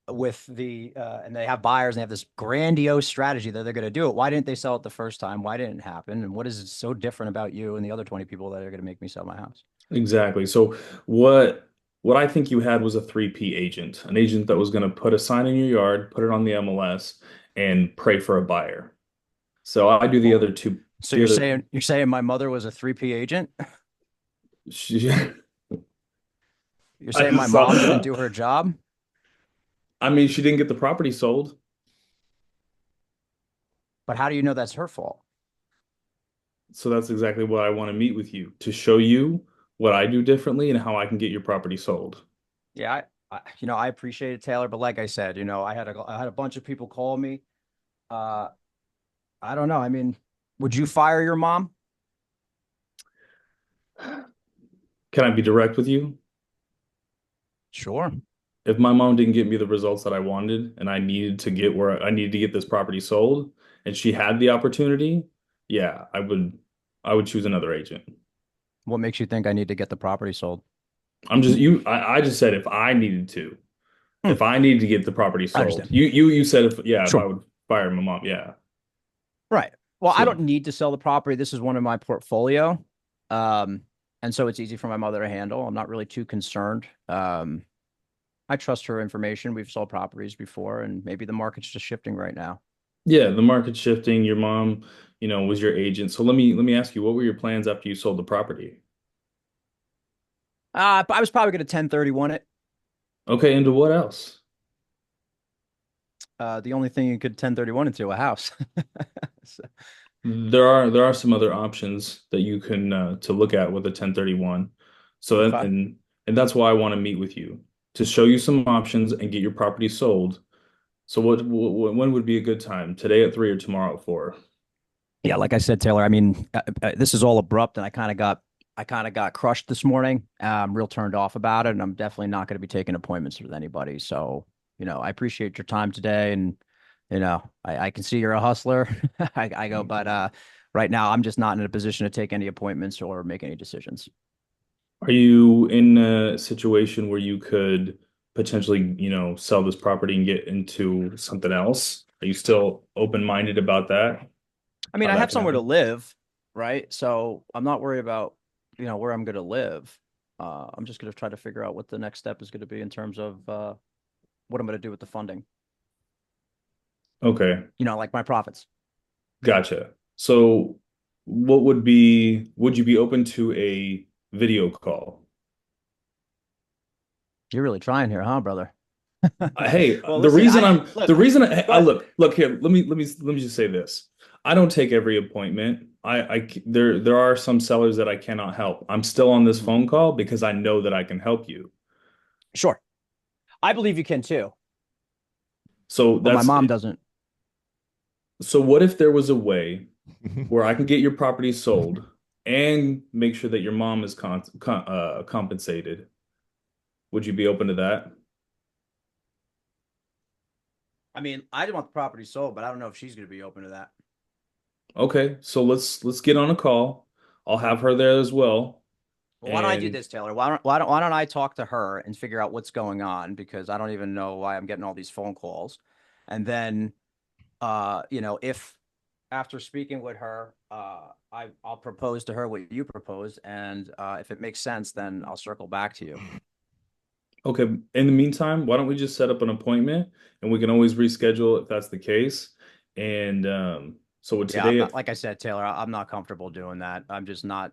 with and they have buyers and they have this grandiose strategy that they're going to do it. Why didn't they sell it the first time? Why didn't it happen? And what is so different about you and the other 20 people that are going to make me sell my house? Exactly. So what I think you had was a 3P agent, an agent that was going to put a sign in your yard, put it on the MLS, and pray for a buyer. So I do the other two. So The you're saying my mother was a 3P agent? she, You're saying my mom didn't do her job? I mean, she didn't get the property sold. But how do you know that's her fault? So that's exactly what I want to meet with you to show you what I do differently and how I can get your property sold. Yeah, I appreciate it, Taylor. But like I said, I had a bunch of people call me. Uh, I don't know. I mean, would you fire your mom? Can I be direct with you? Sure. If my mom didn't get me the results that I wanted and I needed to get where I needed to get this property sold and she had the opportunity, yeah, I would choose another agent. What makes you think I need to get the property sold? I just said if I needed to. If I needed to get the property I sold. understand. You said if Sure. I would fire my mom, yeah. Right. Well, I So- don't need to sell the property. This is one in my portfolio. And so it's easy for my mother to handle. I'm not really too concerned. I trust her information. We've sold properties before, and maybe the market's just shifting right now. Yeah, the market's shifting. Your mom, was your agent. So let me ask you, what were your plans after you sold the property? I was probably going to 1031 it. Okay, into what else? The only thing you could 1031 into a house. So, There are some other options that you can to look at with a 1031. So Okay. and that's why I want to meet with you to show you some options and get your property sold. So when would be a good time? Today at 3 or tomorrow at 4? yeah, like I said, Taylor, I mean, this is all abrupt, and I kind of got crushed this morning. I'm real turned off about it, and I'm definitely not going to be taking appointments with anybody. So, I appreciate your time today, and I can see you're a hustler. I go, but right now I'm just not in a position to take any appointments or make any decisions. Are you in a situation where you could potentially, sell this property and get into something else? Are you still open-minded about that? I mean, How I that have can somewhere to happen? live, right? So I'm not worried about, where I'm going to live. I'm just going to try to figure out what the next step is going to be in terms of what I'm going to do with the funding. Okay, Like my profits. gotcha. So would you be open to a video call? You're really trying here, huh, brother? Hey, Well, the listen, reason I'm look, the reason I but look here, let me just say this. I don't take every appointment. There are some sellers that I cannot help. I'm still on this phone call because I know that I can help you. sure, I believe you can too, So but my that's mom doesn't. so what if there was a way where I can get your property sold and make sure that your mom is compensated? Would you be open to that? I mean, I want the property sold, but I don't know if she's going to be open to that. Okay, so let's get on a call. I'll have her there as well. Well, why don't I do And this, Taylor? Why don't I talk to her and figure out what's going on, because I don't even know why I'm getting all these phone calls. And then if after speaking with her, I'll propose to her what you proposed, and if it makes sense, then I'll circle back to you. okay, in the meantime, why don't we just set up an appointment and we can always reschedule if that's the case. And So with Yeah, I'm today, not, like I said, Taylor, I'm not comfortable doing that. I'm just not,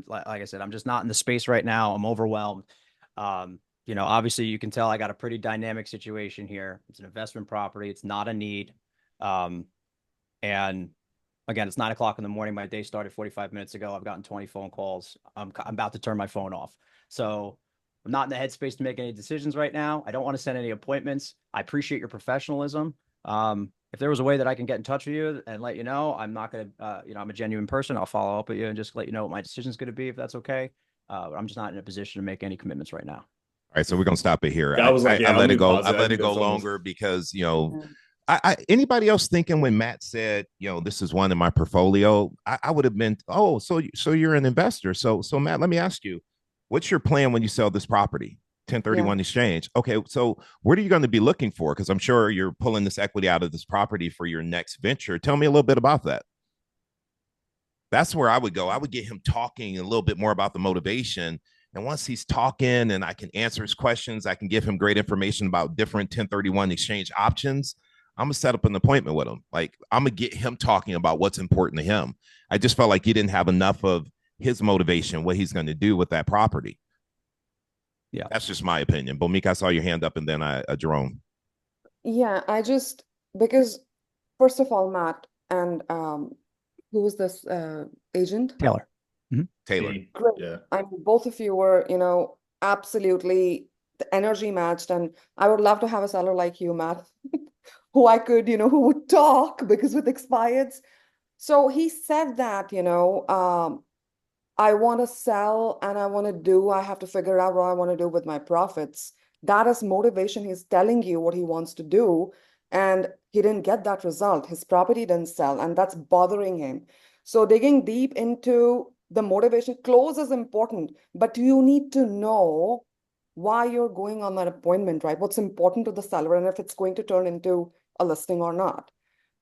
like I said, I'm just not in the space right now. I'm overwhelmed. Obviously you can tell I got a pretty dynamic situation here. It's an investment property. It's not a need. And again, it's 9 o'clock in the morning. My day started 45 minutes ago. I've gotten 20 phone calls. I'm about to turn my phone off. So I'm not in the headspace to make any decisions right now. I don't want to send any appointments. I appreciate your professionalism. If there was a way that I can get in touch with you and let you know, I'm not going to, I'm a genuine person. I'll follow up with you and just let you know what my decision is going to be, if that's okay. I'm just not in a position to make any commitments right now. All right, so we're gonna stop it here. I was like, I yeah, let it go. pause I it. I let it think go that's almost- longer because anybody else thinking when Matt said, this is one in my portfolio, I would have been, oh, so you're an investor. So Matt, let me ask you, what's your plan when you sell this property? 1031 exchange. Okay, so what are you going to be looking for? Because I'm sure you're pulling this equity out of this property for your next venture. Tell me a little bit about that. That's where I would go. I would get him talking a little bit more about the motivation. And once he's talking and I can answer his questions, I can give him great information about different 1031 exchange options. I'm going to set up an appointment with him. Like, I'm going to get him talking about what's important to him. I just felt like he didn't have enough of his motivation, what he's going to do with that property. Yeah. That's just my opinion. Bomika, I saw your hand up, and then Jerome. Yeah, because first of all, Matt, and who was this agent? Taylor. Taylor. Great. Yeah. Both of you were, absolutely the energy matched, and I would love to have a seller like you, Matt, who I could, who would talk, because with expireds. So he said that, I want to sell and I have to figure out what I want to do with my profits. That is motivation. He's telling you what he wants to do, and he didn't get that result. His property didn't sell, and that's bothering him. So digging deep into the motivation, close is important, but you need to know why you're going on that appointment, right? What's important to the seller, and if it's going to turn into a listing or not.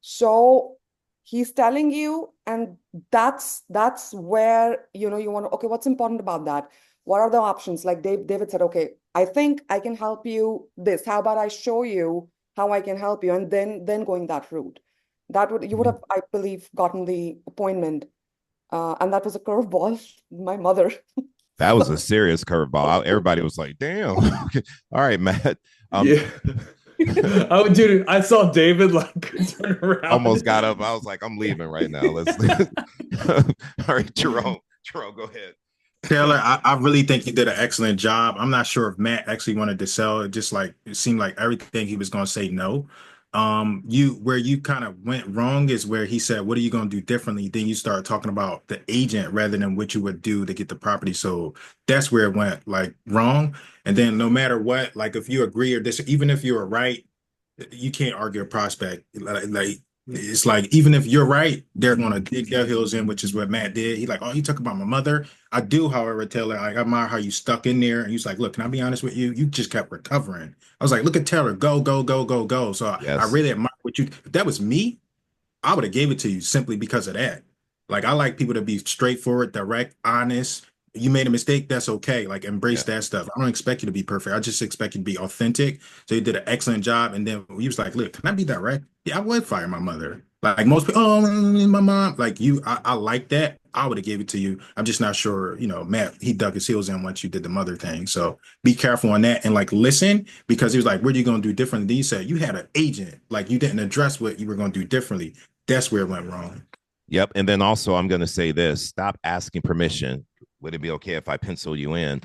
So he's telling you, and that's where you want to, okay, what's important about that? What are the options? Like David said, okay, I think I can help you this. How about I show you how I can help you, and then going that route. You would have, I believe, gotten the appointment. And that was a curveball. My mother. That was a serious curveball. Everybody was like, damn. All right, Matt. Yeah. Oh, dude, I saw David turn around. Almost got up. I was like, I'm leaving right now. Let's all right, Jerome, go ahead. Taylor, I really think you did an excellent job. I'm not sure if Matt actually wanted to sell. It seemed like everything he was going to say no. Where you kind of went wrong is where he said, "What are you going to do differently?" Then you start talking about the agent rather than what you would do to get the property. So that's where it went wrong. And then no matter what, if you agree or disagree, even if you're right, you can't argue a prospect. It's like, even if you're right, they're going to dig their heels in, which is what Matt did. He's like, oh, you talk about my mother. I do, however, Taylor, I admire how you stuck in there. And he's like, look, can I be honest with you? You just kept recovering. I was like, look at Taylor, go, go, go, go, go. So I really admire what you, if that was me, I would have gave it to you simply because of that. I like people to be straightforward, direct, honest. You made a mistake, that's okay. Embrace that stuff. I don't expect you to be perfect. I just expect you to be authentic. So you did an excellent job. And then he was like, look, can I be direct? Yeah, I would fire my mother. Most people, oh, my mom. I like that. I would have gave it to you. I'm just not sure, Matt, he dug his heels in once you did the mother thing. So be careful on that and listen, because he was like, what are you going to do differently? Then you said you had an agent, you didn't address what you were going to do differently. That's where it went wrong. Yep. And then also, I'm going to say this, stop asking permission. Would it be okay if I pencil you in?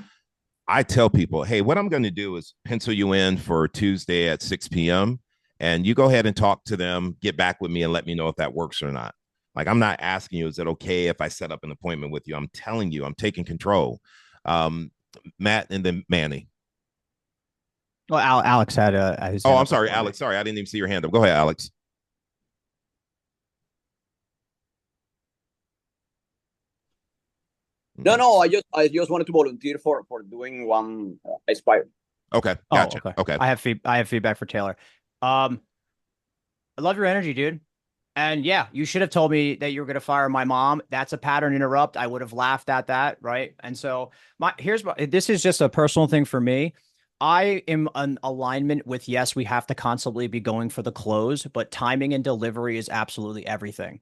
I tell people, hey, what I'm going to do is pencil you in for Tuesday at 6 p.m. and you go ahead and talk to them, get back with me and let me know if that works or not. I'm not asking you, is it okay if I set up an appointment with you? I'm telling you, I'm taking control. Matt and then Manny. Well, Alex had his I'm sorry, Alex. Sorry, I didn't even see your hand up. Go ahead, Alex. No, I just wanted to volunteer for doing one Aspire. Okay, gotcha. Okay. I have feedback for Taylor. I love your energy, dude. And yeah, you should have told me that you were going to fire my mom. That's a pattern interrupt. I would have laughed at that, right? And so this is just a personal thing for me. I am an alignment with, yes, we have to constantly be going for the close, but timing and delivery is absolutely everything.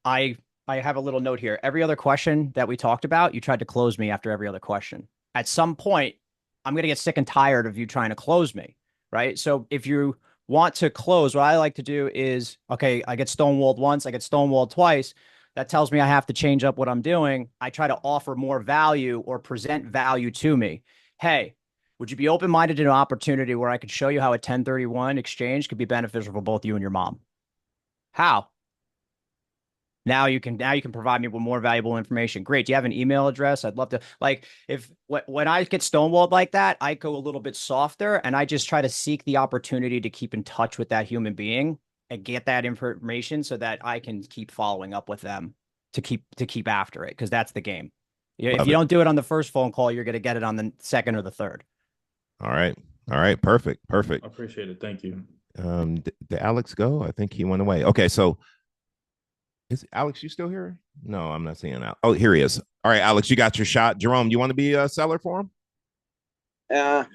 I I have a little note here. Every other question that we talked about, you tried to close me after every other question. At some point, I'm going to get sick and tired of you trying to close me, right? So if you want to close, what I like to do is, okay, I get stonewalled once, I get stonewalled twice. That tells me I have to change up what I'm doing. I try to offer more value or present value to me. Hey, would you be open-minded to an opportunity where I could show you how a 1031 exchange could be beneficial for both you and your mom? How? Now you can provide me with more valuable information. Great. Do you have an email address? I'd love to, like, if when I get stonewalled like that, I go a little bit softer and I just try to seek the opportunity to keep in touch with that human being and get that information so that I can keep following up with them to keep after it, because that's the game. If you don't do it on the first phone call, you're going to get it on the second or the third. All right. Perfect. I appreciate it. Thank you. Did Alex go? I think he went away. Okay, so is Alex, you still here? No, I'm not seeing that. Oh, here he is. All right, Alex, you got your shot. Jerome, you want to be a seller for him? Can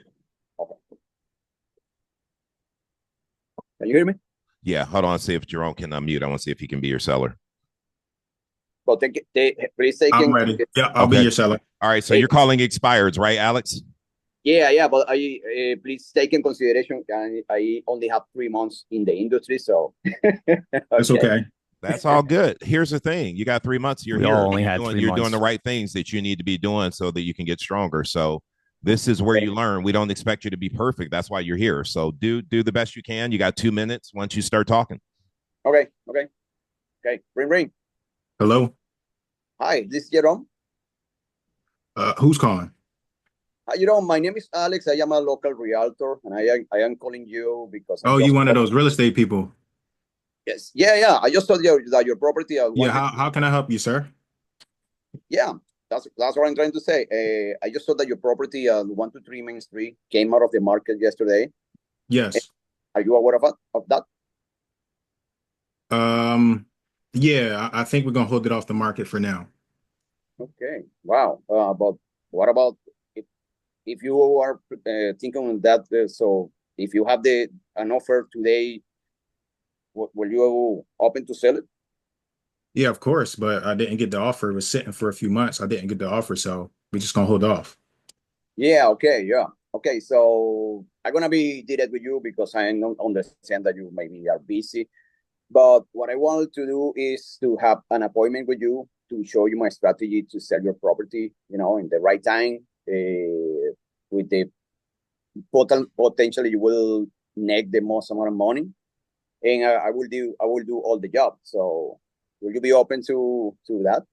you hear me? Yeah, hold on. See if Jerome can unmute. I want to see if he can be your seller. Well, please take I'm ready. Yeah, I'll be your seller. All right, so you're calling expireds, right, Alex? Yeah, but I please take in consideration I only have 3 months in the industry, so That's okay. That's all good. Here's the thing: you got 3 months. You're We here. all only had 3 You're months. doing the right things that you need to be doing so that you can get stronger. So this is where you learn. We don't expect you to be perfect. That's why you're here. So do the best you can. You got 2 minutes once you start talking. Okay. Ring. Hello. Hi, this is Jerome. Who's calling? Hi, Jerome. My name is Alex. I am a local realtor, and I am calling you because You one of those real estate people? Yes. Yeah. I just told you that your property. How can I help you, sir? Yeah, that's what I'm trying to say. I just saw that your property, 123 Main Street, came out of the market yesterday. Yes. Are you aware of that? Yeah, I think we're gonna hold it off the market for now. Okay. Wow. But what about if you are thinking that? So if you have an offer today, will you open to sell it? Yeah, of course, but I didn't get the offer. It was sitting for a few months. I didn't get the offer, so we're just gonna hold off. Yeah. Okay. Yeah. Okay. So I'm gonna be direct with you because I understand that you maybe are busy. But what I wanted to do is to have an appointment with you to show you my strategy to sell your property, in the right time, with the potentially you will make the most amount of money, and I will do all the job. So will you be open to that?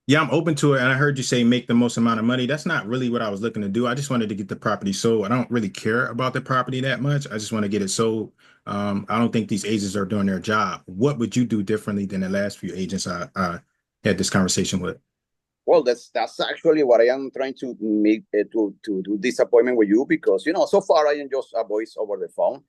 Yeah, I'm open to it. And I heard you say make the most amount of money. That's not really what I was looking to do. I just wanted to get the property sold. I don't really care about the property that much. I just want to get it sold. I don't think these agents are doing their job. What would you do differently than the last few agents I had this conversation with? Well, that's actually what I am trying to make to do this appointment with you, because so far I am just a voice over the phone.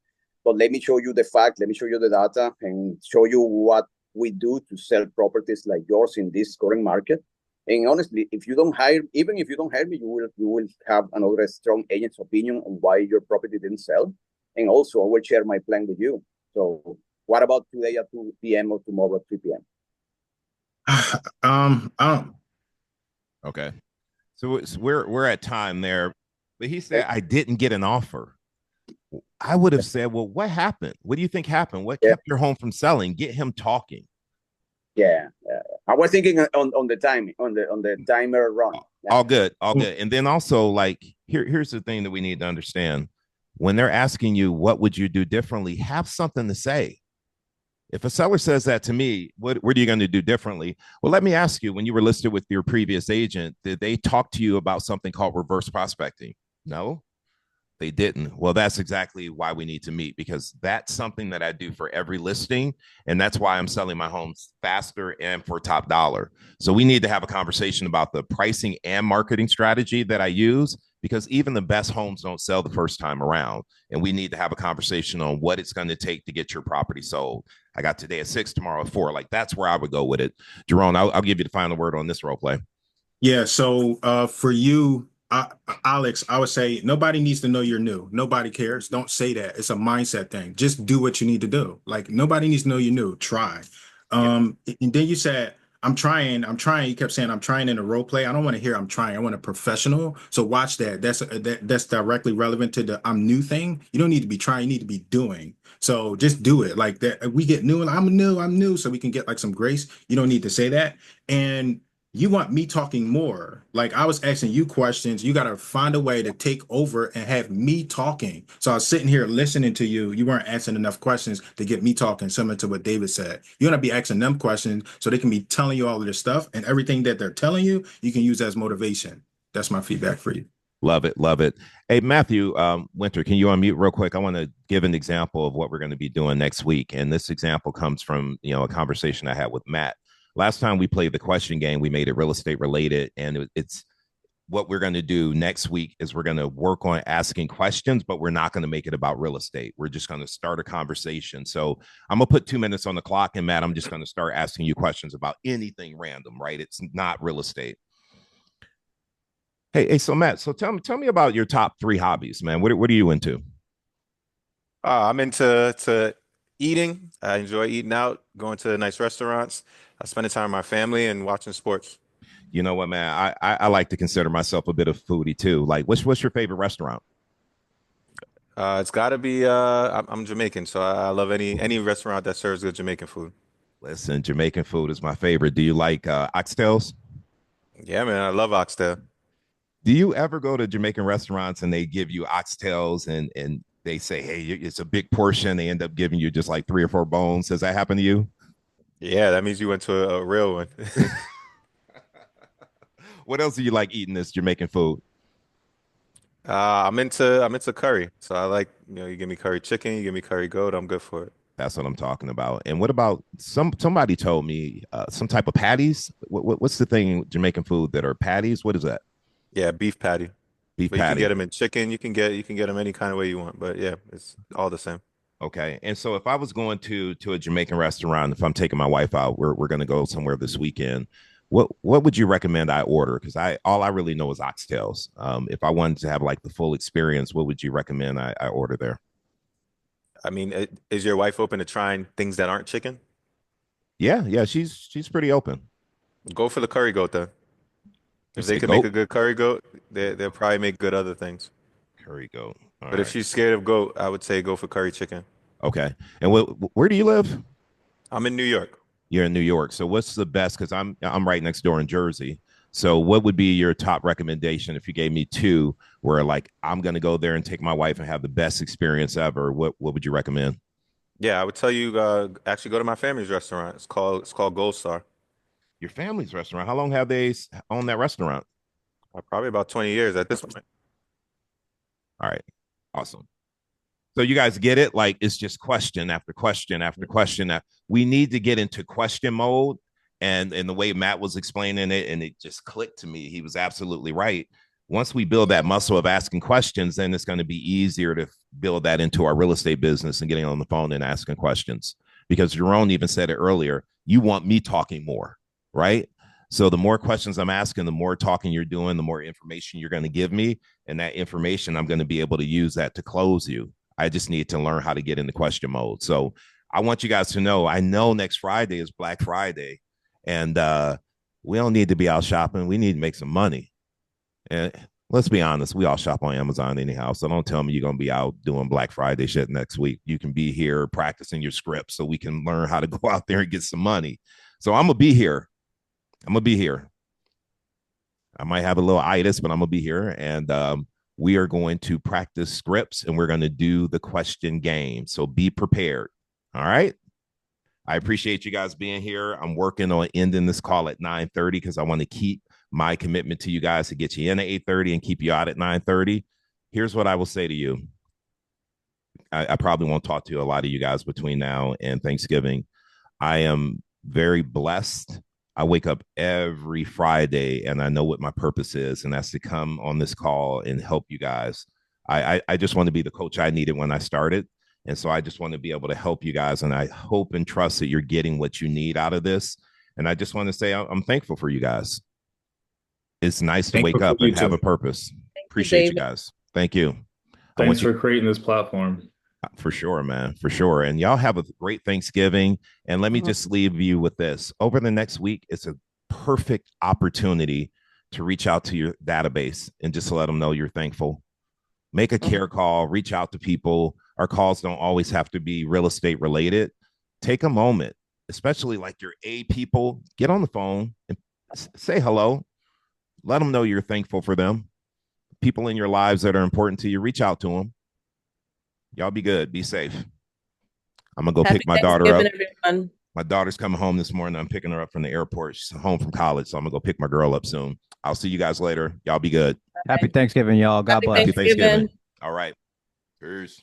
But let me show you the fact. Let me show you the data and show you what we do to sell properties like yours in this current market. And honestly, if you don't hire me, you will have another strong agent's opinion on why your property didn't sell. And also, I will share my plan with you. So, what about today at 2 p.m. or tomorrow at 3 p.m.? Okay, so we're at time there, but he said I didn't get an offer. I would have said, well, what happened? What do you think happened? What kept your home from selling? Get him talking. Yeah. I was thinking on the timing, on the timer run. All good. And then also, like, here's the thing that we need to understand. When they're asking you, what would you do differently? Have something to say. If a seller says that to me, what are you going to do differently? Well, let me ask you, when you were listed with your previous agent, did they talk to you about something called reverse prospecting? No, they didn't. Well, that's exactly why we need to meet, because that's something that I do for every listing. And that's why I'm selling my homes faster and for top dollar. So we need to have a conversation about the pricing and marketing strategy that I use, because even the best homes don't sell the first time around. And we need to have a conversation on what it's going to take to get your property sold. I got today at 6, tomorrow at 4. Like, that's where I would go with it. Jerome, I'll give you the final word on this role play. Yeah. So for you, Alex, I would say nobody needs to know you're new. Nobody cares. Don't say that. It's a mindset thing. Just do what you need to do. Like nobody needs to know you're new. Try. And then you said, I'm trying. You kept saying I'm trying in a role play. I don't want to hear I'm trying. I want a professional. So watch that. That's directly relevant to the I'm new thing. You don't need to be trying, you need to be doing. So just do it. Like that. We get new and I'm new, so we can get like some grace. You don't need to say that. And you want me talking more. Like I was asking you questions. You got to find a way to take over and have me talking. So I was sitting here listening to you. You weren't asking enough questions to get me talking, similar to what David said. You want to be asking them questions so they can be telling you all of this stuff, and everything that they're telling you, you can use as motivation. That's my feedback for you. Love it. Love it. Hey, Matthew Winter, can you unmute real quick? I want to give an example of what we're going to be doing next week. And this example comes from, a conversation I had with Matt. Last time we played the question game, we made it real estate related. And it's what we're going to do next week is we're going to work on asking questions, but we're not going to make it about real estate. We're just going to start a conversation. So I'm going to put 2 minutes on the clock. And Matt, I'm just going to start asking you questions about anything random, right? It's not real estate. Hey, so Matt, so tell me about your top 3 hobbies, man. What are you into? I'm into eating. I enjoy eating out, going to nice restaurants. I spend time with my family and watching sports. You know what, man? I like to consider myself a bit of foodie too. Like, what's your favorite restaurant? It's got to be. I'm Jamaican, so I love any restaurant that serves good Jamaican food. Listen, Jamaican food is my favorite. Do you like oxtails? Yeah, man, I love oxtail. Do you ever go to Jamaican restaurants and they give you oxtails and they say, hey, it's a big portion. They end up giving you just like 3 or 4 bones. Does that happen to you? Yeah, that means you went to a real one. What else do you like eating this Jamaican food? I'm into curry. So I like, you give me curry chicken, you give me curry goat, I'm good for it. That's what I'm talking about. And what about somebody told me some type of patties? What's the thing in Jamaican food that are patties? What is that? Yeah, beef patty. Beef But patty. You can get them in chicken. You can get them any kind of way you want. But yeah, it's all the same. Okay. And so if I was going to a Jamaican restaurant, if I'm taking my wife out, we're going to go somewhere this weekend. What would you recommend I order? Because all I really know is oxtails. If I wanted to have like the full experience, what would you recommend I order there? I mean, is your wife open to trying things that aren't chicken? Yeah, she's pretty open. Go for the curry goat then. If they could make a good curry goat, they'll probably make good other things. Curry goat. But if she's scared of goat, I would say go for curry chicken. Okay. And where do you live? I'm in New York. You're in New York. So what's the best? Because I'm right next door in Jersey. So what would be your top recommendation if you gave me 2 where like I'm going to go there and take my wife and have the best experience ever? What would you recommend? Yeah, I would tell you actually go to my family's restaurant. It's called Gold Star. Your family's restaurant. How long have they owned that restaurant? Probably about 20 years at this point. All right. Awesome. So you guys get it? Like it's just question after question after question. We need to get into question mode. And the way Matt was explaining it, and it just clicked to me. He was absolutely right. Once we build that muscle of asking questions, then it's going to be easier to build that into our real estate business and getting on the phone and asking questions. Because Jerome even said it earlier, you want me talking more, right? So the more questions I'm asking, the more talking you're doing, the more information you're going to give me. And that information, I'm going to be able to use that to close you. I just need to learn how to get into question mode. So I want you guys to know, I know next Friday is Black Friday. And we don't need to be out shopping. We need to make some money. And let's be honest, we all shop on Amazon anyhow. So don't tell me you're going to be out doing Black Friday shit next week. You can be here practicing your script so we can learn how to go out there and get some money. So I'm going to be here. I might have a little itis, but I'm going to be here. And we are going to practice scripts and we're going to do the question game. So be prepared. All right. I appreciate you guys being here. I'm working on ending this call at 9:30 because I want to keep my commitment to you guys to get you in at 8:30 and keep you out at 9:30. Here's what I will say to you. I probably won't talk to a lot of you guys between now and Thanksgiving. I am very blessed. I wake up every Friday and I know what my purpose is, and that's to come on this call and help you guys. I just want to be the coach I needed when I started. And so I just want to be able to help you guys. And I hope and trust that you're getting what you need out of this. And I just want to say I'm thankful for you guys. It's nice to wake up and have a purpose. Appreciate you David. guys. Thank you. Thanks for creating this platform. For sure, man. For sure. And y'all have a great Thanksgiving. And let me just leave you with this. Over the next week, it's a perfect opportunity to reach out to your database and just let them know you're thankful. Make a care call, reach out to people. Our calls don't always have to be real estate related. Take a moment, especially like your A people, get on the phone and say hello. Let them know you're thankful for them. People in your lives that are important to you, reach out to them. Y'all be good. Be safe. I'm going to go pick my daughter up. Everyone. My daughter's coming home this morning. I'm picking her up from the airport. She's home from college, so I'm going to go pick my girl up soon. I'll see you guys later. Y'all be good. Happy Thanksgiving, y'all. God bless. Happy Thanksgiving. All right. Peace.